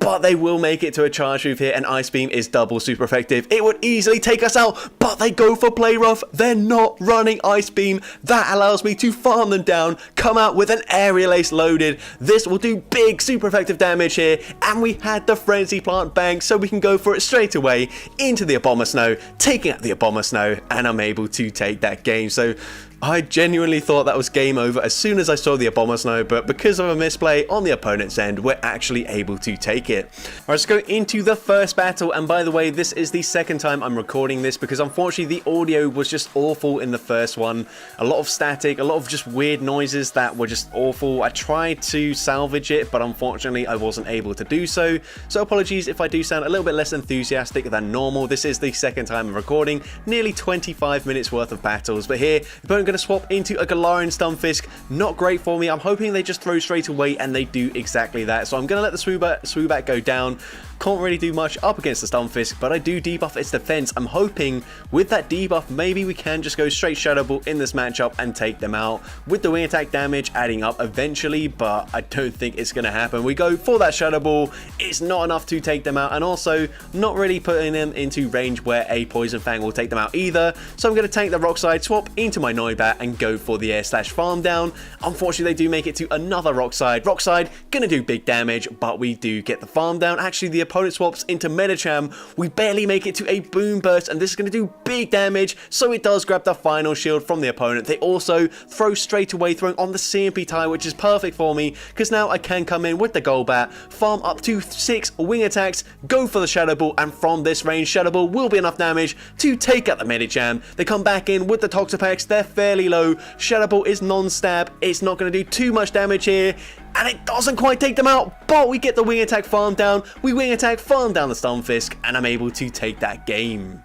[SPEAKER 1] But they will make it to a charge move here, and Ice Beam is double super effective. It would easily take us out, but they go for Play Rough. They're not running Ice Beam. That allows me to farm them down, come out with an Aerial Ace loaded. This will do big super effective damage here, and we had the Frenzy Plant bank, so we can go for it straight away into the Abomasnow, taking out the Abomasnow, and I'm able to take that game. So I genuinely thought that was game over as soon as I saw the Abomasnow, but because of a misplay on the opponent's end, we're actually able to take it. Alright, let's go into the first battle, and by the way, this is the second time I'm recording this because unfortunately the audio was just awful in the first one. A lot of static, a lot of just weird noises that were just awful. I tried to salvage it, but unfortunately I wasn't able to do so. So apologies if I do sound a little bit less enthusiastic than normal. This is the second time I'm recording, nearly 25 minutes worth of battles, but here, the opponent going to swap into a Galarian Stunfisk. Not great for me. I'm hoping they just throw straight away, and they do exactly that. So I'm going to let the Swoobat go down. Can't really do much up against the Stunfisk, but I do debuff its defense. I'm hoping with that debuff, maybe we can just go straight Shadow Ball in this matchup and take them out with the wing attack damage adding up eventually, but I don't think it's going to happen. We go for that Shadow Ball. It's not enough to take them out, and also not really putting them into range where a Poison Fang will take them out either. So I'm going to tank the Rock Slide, swap into my Noibat, and go for the Air/Farm down. Unfortunately, they do make it to another Rock Slide. Rock Slide going to do big damage, but we do get the farm down. Actually, the opponent swaps into Medicham. We barely make it to a Boom Burst, and this is going to do big damage, so it does grab the final shield from the opponent. They also throw straight away, throwing on the CMP tie, which is perfect for me, because now I can come in with the Golbat, farm up to 6 wing attacks, go for the Shadow Ball, and from this range, Shadow Ball will be enough damage to take out the Medicham. They come back in with the Toxapex. They're fairly low. Shadow Ball is non-stab. It's not going to do too much damage here, and it doesn't quite take them out, but we get the wing attack farm down. We wing attack, farm down the Stunfisk, and I'm able to take that game.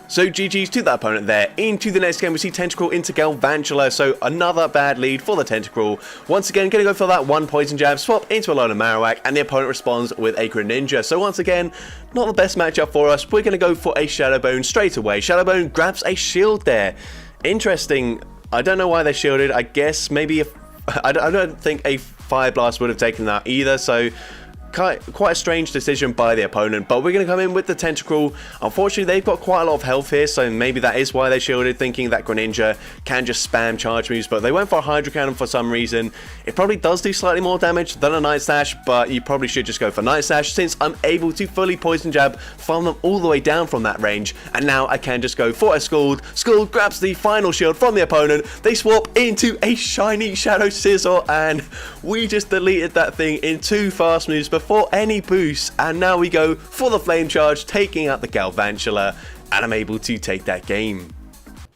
[SPEAKER 1] So GG's to that opponent there. Into the next game, we see Tentacruel into Galvantula, so another bad lead for the Tentacruel. Once again, going to go for that one Poison Jab, swap into a Alola Marowak, and the opponent responds with a Greninja. So once again, not the best matchup for us. We're going to go for a Shadow Bone straight away. Shadow Bone grabs a shield there. Interesting. I don't know why they shielded. I guess maybe if... I don't think a Fire Blast would have taken that either, so quite a strange decision by the opponent. But we're going to come in with the Tentacruel. Unfortunately, they've got quite a lot of health here, so maybe that is why they shielded, thinking that Greninja can just spam charge moves, but they went for a Hydro Cannon for some reason. It probably does do slightly more damage than a Night Slash, but you probably should just go for Night Slash, since I'm able to fully Poison Jab, farm them all the way down from that range, and now I can just go for a Scald. Scald grabs the final shield from the opponent. They swap into a shiny Shadow Scizor, and we just deleted that thing in 2 fast moves before any boost, and now we go for the Flame Charge, taking out the Galvantula, and I'm able to take that game.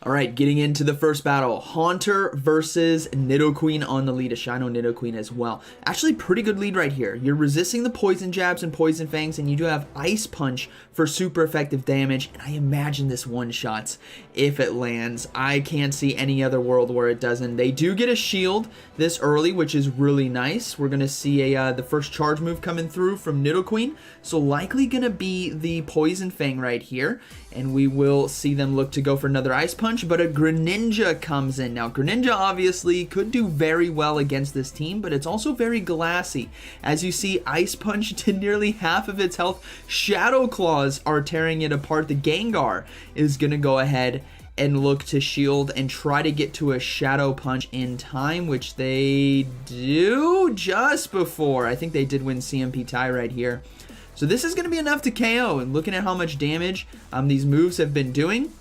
[SPEAKER 2] Alright, getting into the first battle. Haunter versus Nidoqueen on the lead. A Shino Nidoqueen as well. Actually, pretty good lead right here. You're resisting the Poison Jabs and Poison Fangs, and you do have Ice Punch for super effective damage. And I imagine this one-shots if it lands. I can't see any other world where it doesn't. They do get a shield this early, which is really nice. We're going to see the first charge move coming through from Nidoqueen. So likely going to be the Poison Fang right here. And we will see them look to go for another Ice Punch, but a Greninja comes in. Now, Greninja obviously could do very well against this team, but it's also very glassy. As you see, Ice Punch to nearly half of its health. Shadow Claws are tearing it apart. The Gengar is going to go ahead and look to shield and try to get to a Shadow Punch in time, which they do just before. I think they did win CMP tie right here. So this is going to be enough to KO, and looking at how much damage these moves have been doing.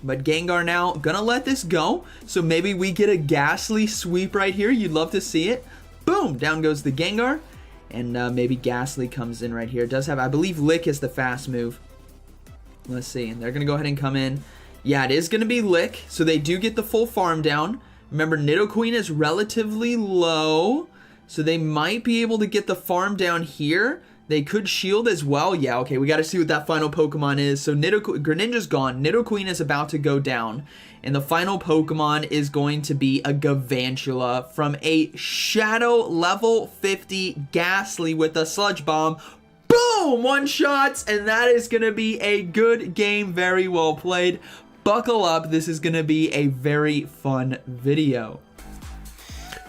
[SPEAKER 2] But Gengar now going to let this go. So maybe we get a Ghastly sweep right here. You'd love to see it. Boom! Down goes the Gengar. And maybe Ghastly comes in right here. It does have, I believe, Lick is the fast move. Let's see. And they're going to go ahead and come in. Yeah, it is going to be Lick. So they do get the full farm down. Remember, Nidoqueen is relatively low. So they might be able to get the farm down here. They could shield as well. Yeah, okay, we got to see what that final Pokemon is. So Greninja's gone. Nidoqueen is about to go down. And the final Pokemon is going to be a Galvantula from a Shadow level 50 Ghastly with a Sludge Bomb. Boom! One shots, and that is going to be a good game. Very well played. Buckle up. This is going to be a very fun video.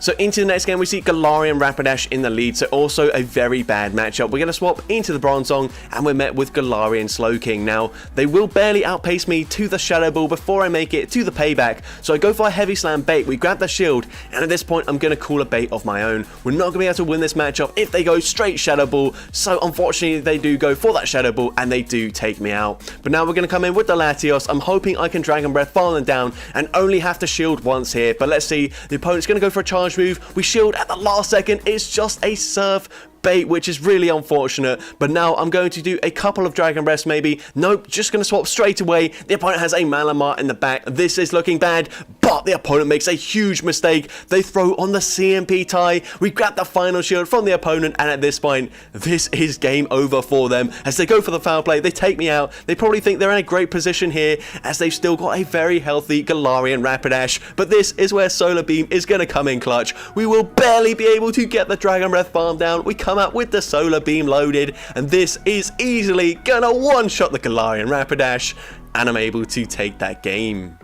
[SPEAKER 1] So into the next game, we see Galarian Rapidash in the lead, so also a very bad matchup. We're going to swap into the Bronzong, and we're met with Galarian Slowking. Now, they will barely outpace me to the Shadow Ball before I make it to the payback, so I go for a Heavy Slam bait. We grab the shield, and at this point, I'm going to call a bait of my own. We're not going to be able to win this matchup if they go straight Shadow Ball, so unfortunately, they do go for that Shadow Ball, and they do take me out. But now we're going to come in with the Latios. I'm hoping I can Dragon Breath, farm them down, and only have to shield once here, but let's see. The opponent's going to go for a charge move. We shield at the last second. It's just a Surf bait, which is really unfortunate, but now I'm going to do a couple of Dragon Breaths maybe. Nope, just going to swap straight away. The opponent has a Malamar in the back. This is looking bad, but the opponent makes a huge mistake. They throw on the CMP tie. We grab the final shield from the opponent, and at this point, this is game over for them. As they go for the foul play, they take me out. They probably think they're in a great position here, as they've still got a very healthy Galarian Rapidash, but this is where Solar Beam is going to come in clutch. We will barely be able to get the Dragon Breath farm down. We come out with the Solar Beam loaded, and this is easily gonna one-shot the Galarian Rapidash, and I'm able to take that game.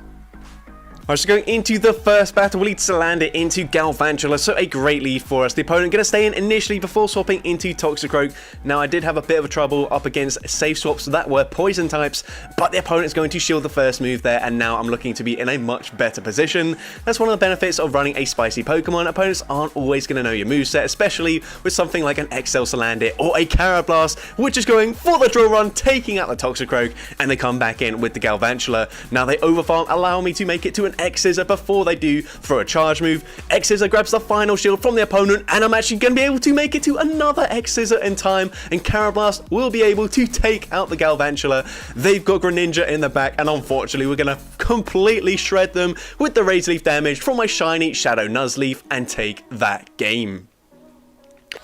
[SPEAKER 1] Alright, so going into the first battle, we lead Salander into Galvantula, so a great lead for us. The opponent going to stay in initially before swapping into Toxicroak. Now, I did have a bit of trouble up against safe swaps that were poison types, but the opponent is going to shield the first move there, and now I'm looking to be in a much better position. That's one of the benefits of running a spicy Pokemon. Opponents aren't always going to know your moveset, especially with something like an XL Salandit or a Carablast, which is going for the draw run, taking out the Toxicroak, and they come back in with the Galvantula. Now, they overfarm, allow me to make it to an X-Scissor before they do throw a charge move. X-Scissor grabs the final shield from the opponent, and I'm actually going to be able to make it to another X-Scissor in time, and Carablast will be able to take out the Galvantula. They've got Greninja in the back, and unfortunately, we're going to completely shred them with the Razor Leaf damage from my shiny Shadow Nuzleaf and take that game.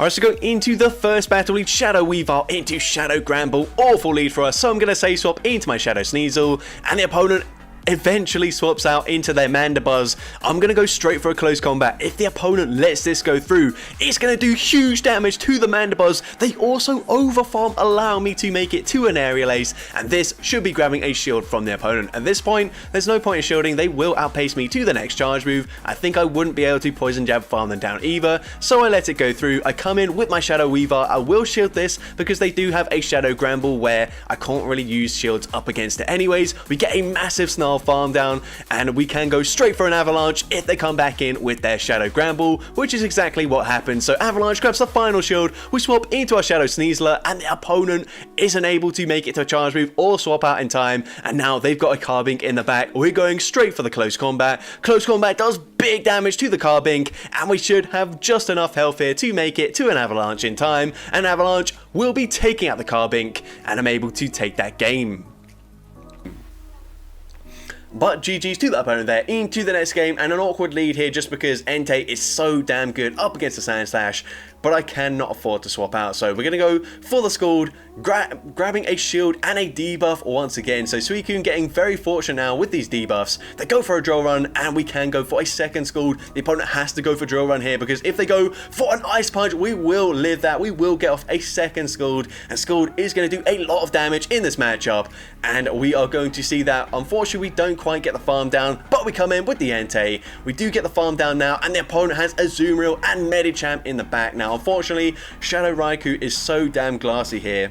[SPEAKER 1] Alright, so going into the first battle, lead Shadow Weavile into Shadow Granbull. Awful lead for us, so I'm going to say swap into my Shadow Sneasel, and the opponent eventually swaps out into their Mandibuzz. I'm going to go straight for a close combat. If the opponent lets this go through, it's going to do huge damage to the Mandibuzz. They also overfarm, allow me to make it to an Aerial Ace, and this should be grabbing a shield from the opponent. At this point, there's no point in shielding. They will outpace me to the next charge move. I think I wouldn't be able to Poison Jab farm them down either, so I let it go through. I come in with my Shadow Weaver. I will shield this because they do have a Shadow Granbull where I can't really use shields up against it anyways. We get a massive Snarl farm down, and we can go straight for an Avalanche if they come back in with their Shadow Granbull, which is exactly what happened. So Avalanche grabs the final shield, we swap into our Shadow Sneasler, and the opponent isn't able to make it to a charge move or swap out in time, and now they've got a Carbink in the back. We're going straight for the close combat. Close combat does big damage to the Carbink, and we should have just enough health here to make it to an Avalanche in time. An Avalanche will be taking out the Carbink, and I'm able to take that game. But GG's to the opponent there into the next game, and an awkward lead here just because Entei is so damn good up against the Sandslash, but I cannot afford to swap out. So we're going to go for the Scald, grabbing a shield and a debuff once again. So Suicune getting very fortunate now with these debuffs. They go for a drill run, and we can go for a second Scald. The opponent has to go for drill run here, because if they go for an Ice Punch, we will live that. We will get off a second Scald, and Scald is going to do a lot of damage in this matchup, and we are going to see that. Unfortunately, we don't quite get the farm down, but we come in with the Entei. We do get the farm down now, and the opponent has Azumarill and Medicham in the back. Now, unfortunately, Shadow Raikou is so damn glassy here.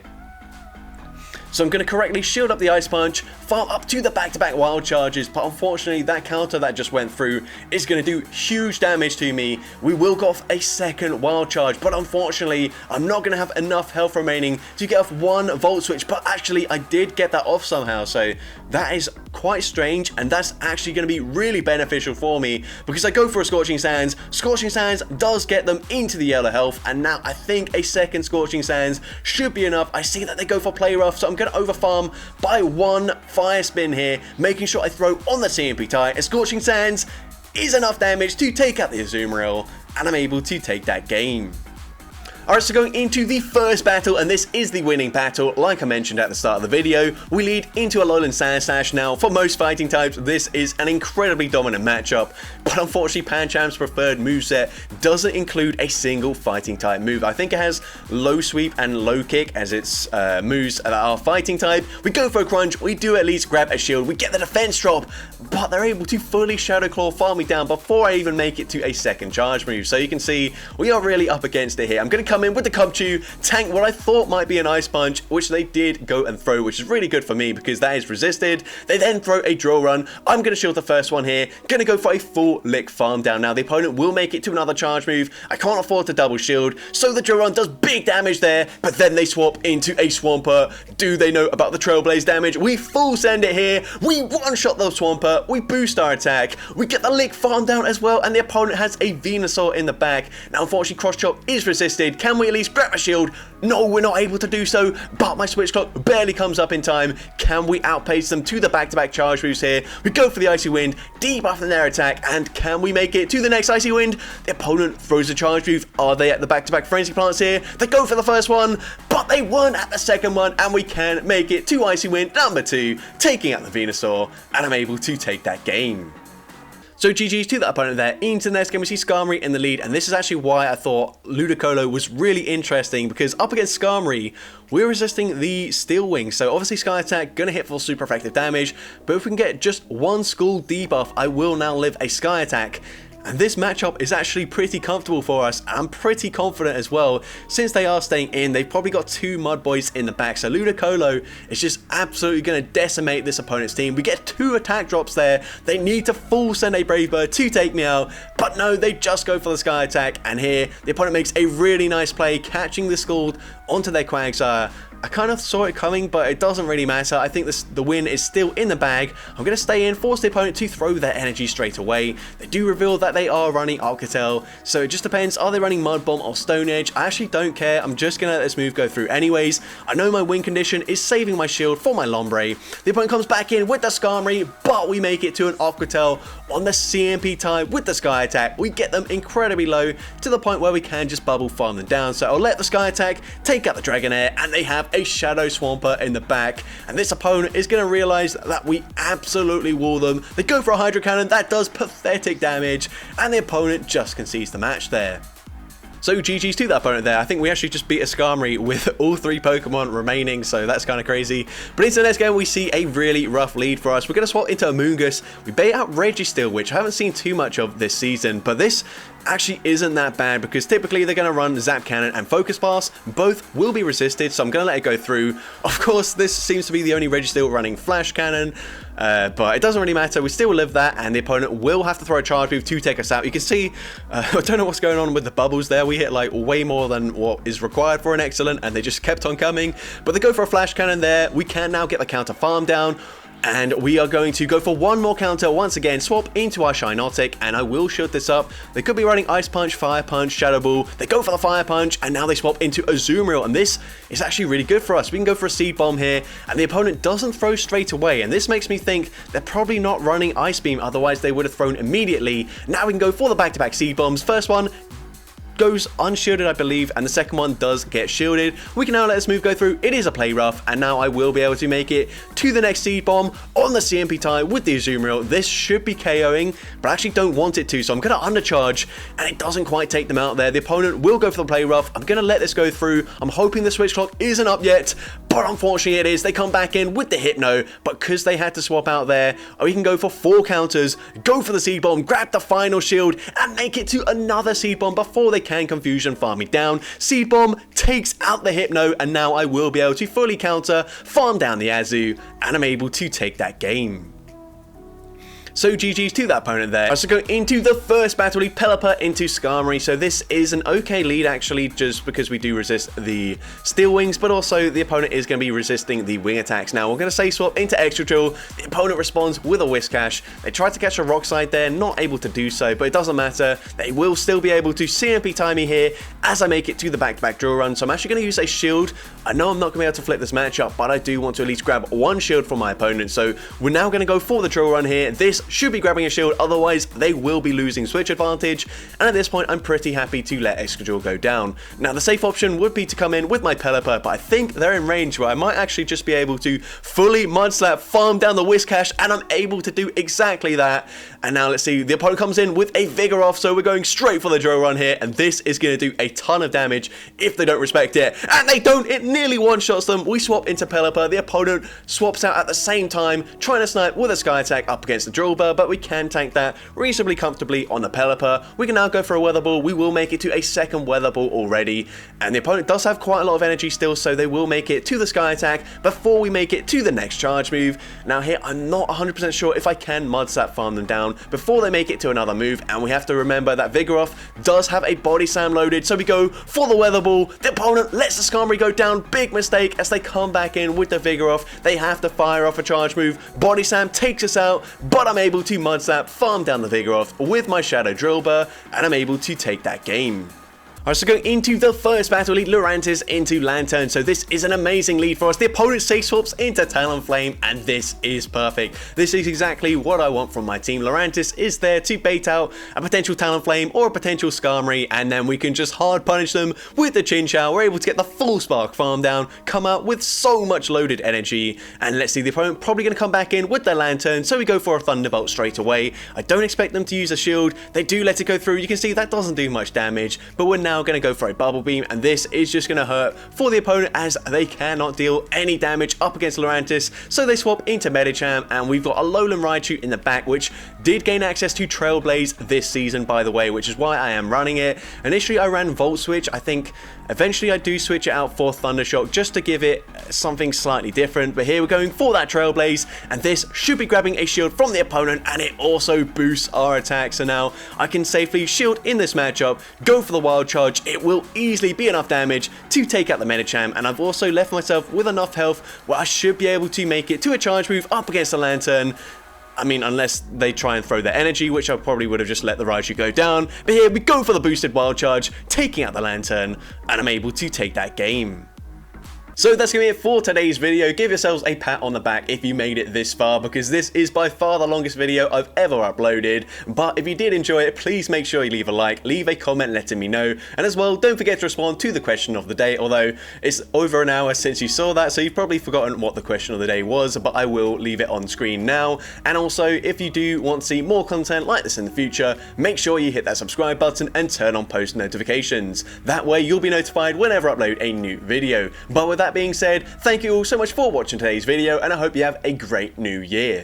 [SPEAKER 1] So I'm going to correctly shield up the Ice Punch, farm up to the back-to-back wild charges, but unfortunately that counter that just went through is going to do huge damage to me. We will go off a second wild charge, but unfortunately I'm not going to have enough health remaining to get off one Volt Switch, but actually I did get that off somehow, so that is quite strange, and that's actually going to be really beneficial for me, because I go for a Scorching Sands. Scorching Sands does get them into the yellow health, and now I think a second Scorching Sands should be enough. I see that they go for Play Rough, so I'm going to overfarm by one Fire Spin here, making sure I throw on the CMP tie, and Scorching Sands is enough damage to take out the Azumarill, and I'm able to take that game. Alright, so going into the first battle, and this is the winning battle. Like I mentioned at the start of the video, we lead into Alolan Sandslash. Now, for most fighting types, this is an incredibly dominant matchup, but unfortunately, Pancham's preferred moveset doesn't include a single fighting type move. I think it has low sweep and low kick as its moves that are fighting type. We go for a crunch, we do at least grab a shield, we get the defense drop, but they're able to fully Shadow Claw farm me down before I even make it to a second charge move. So you can see we are really up against it here. I'm going to come in with the Cubchoo, tank what I thought might be an Ice Punch, which they did go and throw, which is really good for me because that is resisted. They then throw a Drill Run. I'm going to shield the first one here. Going to go for a full lick farm down. Now the opponent will make it to another charge move. I can't afford to double shield, so the Drill Run does big damage there, but then they swap into a Swampert. Do they know about the Trailblaze damage? We full send it here. We one-shot the Swampert. We boost our attack. We get the lick farm down as well, and the opponent has a Venusaur in the back. Now unfortunately Cross Chop is resisted. Can we at least grab a shield? No, we're not able to do so, but my switch clock barely comes up in time. Can we outpace them to the back-to-back charge moves here? We go for the Icy Wind, debuffing their attack, and can we make it to the next Icy Wind? The opponent throws a charge move. Are they at the back-to-back Frenzy Plants here? They go for the first one, but they weren't at the second one, and we can make it to Icy Wind number 2, taking out the Venusaur, and I'm able to take that game. So GG's to that opponent there. Into the next game, we see Skarmory in the lead, and this is actually why I thought Ludicolo was really interesting, because up against Skarmory, we're resisting the Steel Wing, so obviously Sky Attack gonna hit for super effective damage, but if we can get just one School debuff, I will now live a Sky Attack. And this matchup is actually pretty comfortable for us. I'm pretty confident as well. Since they are staying in, they've probably got 2 Mud Boys in the back. So Ludicolo is just absolutely going to decimate this opponent's team. We get 2 attack drops there. They need to full send a Brave Bird to take me out. But no, they just go for the Sky Attack. And here, the opponent makes a really nice play, catching the Scald onto their Quagsire. I kind of saw it coming, but it doesn't really matter. I think the win is still in the bag. I'm going to stay in, force the opponent to throw their energy straight away. They do reveal that they are running Alcatel, so it just depends. Are they running Mud Bomb or Stone Edge? I actually don't care. I'm just going to let this move go through anyways. I know my win condition is saving my shield for my Lombre. The opponent comes back in with the Skarmory, but we make it to an Alcatel on the CMP type with the Sky Attack. We get them incredibly low to the point where we can just bubble farm them down. So I'll let the Sky Attack take out the Dragonair, and they have a Shadow Swampert in the back, and this opponent is going to realize that we absolutely wall them. They go for a Hydro Cannon that does pathetic damage, and the opponent just concedes the match there. So GG's to that opponent there. I think we actually just beat a Skarmory with all 3 Pokemon remaining, so that's kind of crazy. But into the next game, we see a really rough lead for us. We're going to swap into Amoonguss. We bait out Registeel, which I haven't seen too much of this season, but this actually isn't that bad because typically they're going to run Zap Cannon and Focus Blast. Both will be resisted, so I'm going to let it go through. Of course, this seems to be the only Registeel running Flash Cannon, but it doesn't really matter. We still live that, and the opponent will have to throw a charge move to take us out. You can see, I don't know what's going on with the bubbles there. We hit like way more than what is required for an excellent, and they just kept on coming. But they go for a Flash Cannon there. We can now get the counter farm down. And we are going to go for one more counter once again, swap into our Shinotic, and I will shield this up. They could be running Ice Punch, Fire Punch, Shadow Ball. They go for the Fire Punch, and now they swap into Azumarill, and this is actually really good for us. We can go for a Seed Bomb here, and the opponent doesn't throw straight away, and this makes me think they're probably not running Ice Beam, otherwise they would have thrown immediately. Now we can go for the back-to-back Seed Bombs. First one goes unshielded, I believe, and the second one does get shielded. We can now let this move go through. It is a play rough, and now I will be able to make it to the next Seed Bomb on the CMP tie with the Azumarill. This should be KOing, but I actually don't want it to, so I'm going to undercharge, and it doesn't quite take them out there. The opponent will go for the play rough. I'm going to let this go through. I'm hoping the switch clock isn't up yet, but unfortunately it is. They come back in with the Hypno, but because they had to swap out there, we can go for 4 counters, go for the Seed Bomb, grab the final shield, and make it to another Seed Bomb before they can Confusion farm me down. Seed Bomb takes out the Hypno, and now I will be able to fully counter, farm down the Azu, and I'm able to take that game. So GG's to that opponent there. So go into the first battle, we Pelipper into Skarmory. So this is an okay lead actually, just because we do resist the Steel Wings, but also the opponent is going to be resisting the wing attacks. Now we're going to say swap into Extra Drill. The opponent responds with a Whiscash. They tried to catch a Rock Slide there, not able to do so, but it doesn't matter. They will still be able to CMP time me here as I make it to the back-to-back drill run. So I'm actually going to use a shield. I know I'm not going to be able to flip this matchup, but I do want to at least grab one shield from my opponent. So we're now going to go for the drill run here. This should be grabbing a shield, otherwise they will be losing switch advantage, and at this point I'm pretty happy to let Excadrill go down. Now the safe option would be to come in with my Pelipper, but I think they're in range where I might actually just be able to fully Mudslap, farm down the Whiscash, and I'm able to do exactly that. And now let's see, the opponent comes in with a Vigoroth, so we're going straight for the drill run here, and this is going to do a ton of damage if they don't respect it. And they don't, it nearly one-shots them. We swap into Pelipper, the opponent swaps out at the same time, trying to snipe with a Sky Attack up against the Drillbur, but we can tank that reasonably comfortably on the Pelipper. We can now go for a Weather Ball. We will make it to a second Weather Ball already, and the opponent does have quite a lot of energy still, so they will make it to the Sky Attack before we make it to the next charge move. Now here, I'm not 100% sure if I can Mudslap farm them down before they make it to another move, and we have to remember that Vigoroth does have a Body Slam loaded, so we go for the Weather Ball. The opponent lets the Skarmory go down. Big mistake as they come back in with the Vigoroth. They have to fire off a charge move. Body Slam takes us out, but I'm able to Mudslap, farm down the Vigoroth with my Shadow Drillbur, and I'm able to take that game. Alright, so going into the first battle, lead Lurantis into Lantern, so this is an amazing lead for us. The opponent safe swaps into Talonflame, and this is perfect. This is exactly what I want from my team. Lurantis is there to bait out a potential Talonflame or a potential Skarmory, and then we can just hard punish them with the Chinchou. We're able to get the full Spark farm down, come out with so much loaded energy, and let's see, the opponent probably going to come back in with their Lantern, so we go for a Thunderbolt straight away. I don't expect them to use a shield. They do let it go through. You can see that doesn't do much damage, but we're now going to go for a Bubble Beam, and this is just going to hurt for the opponent as they cannot deal any damage up against Lurantis, so they swap into Medicham, and we've got a Alolan Raichu in the back, which did gain access to Trailblaze this season, by the way, which is why I am running it. Initially I ran Volt Switch. I think eventually I do switch it out for Thundershock just to give it something slightly different, but here we're going for that Trailblaze, and this should be grabbing a shield from the opponent, and it also boosts our attack, so now I can safely shield in this matchup, go for the Wild Charge. It will easily be enough damage to take out the Medicham, and I've also left myself with enough health where I should be able to make it to a charge move up against the Lantern. I mean, unless they try and throw their energy, which I probably would have just let the Raichu go down. But here we go for the boosted Wild Charge, taking out the Lantern, and I'm able to take that game. So that's going to be it for today's video. Give yourselves a pat on the back if you made it this far, because this is by far the longest video I've ever uploaded. But if you did enjoy it, please make sure you leave a like, leave a comment letting me know, and as well, don't forget to respond to the question of the day, although it's over an hour since you saw that, so you've probably forgotten what the question of the day was, but I will leave it on screen now. And also, if you do want to see more content like this in the future, make sure you hit that subscribe button and turn on post notifications. That way you'll be notified whenever I upload a new video. But with that being said, thank you all so much for watching today's video, and I hope you have a great new year.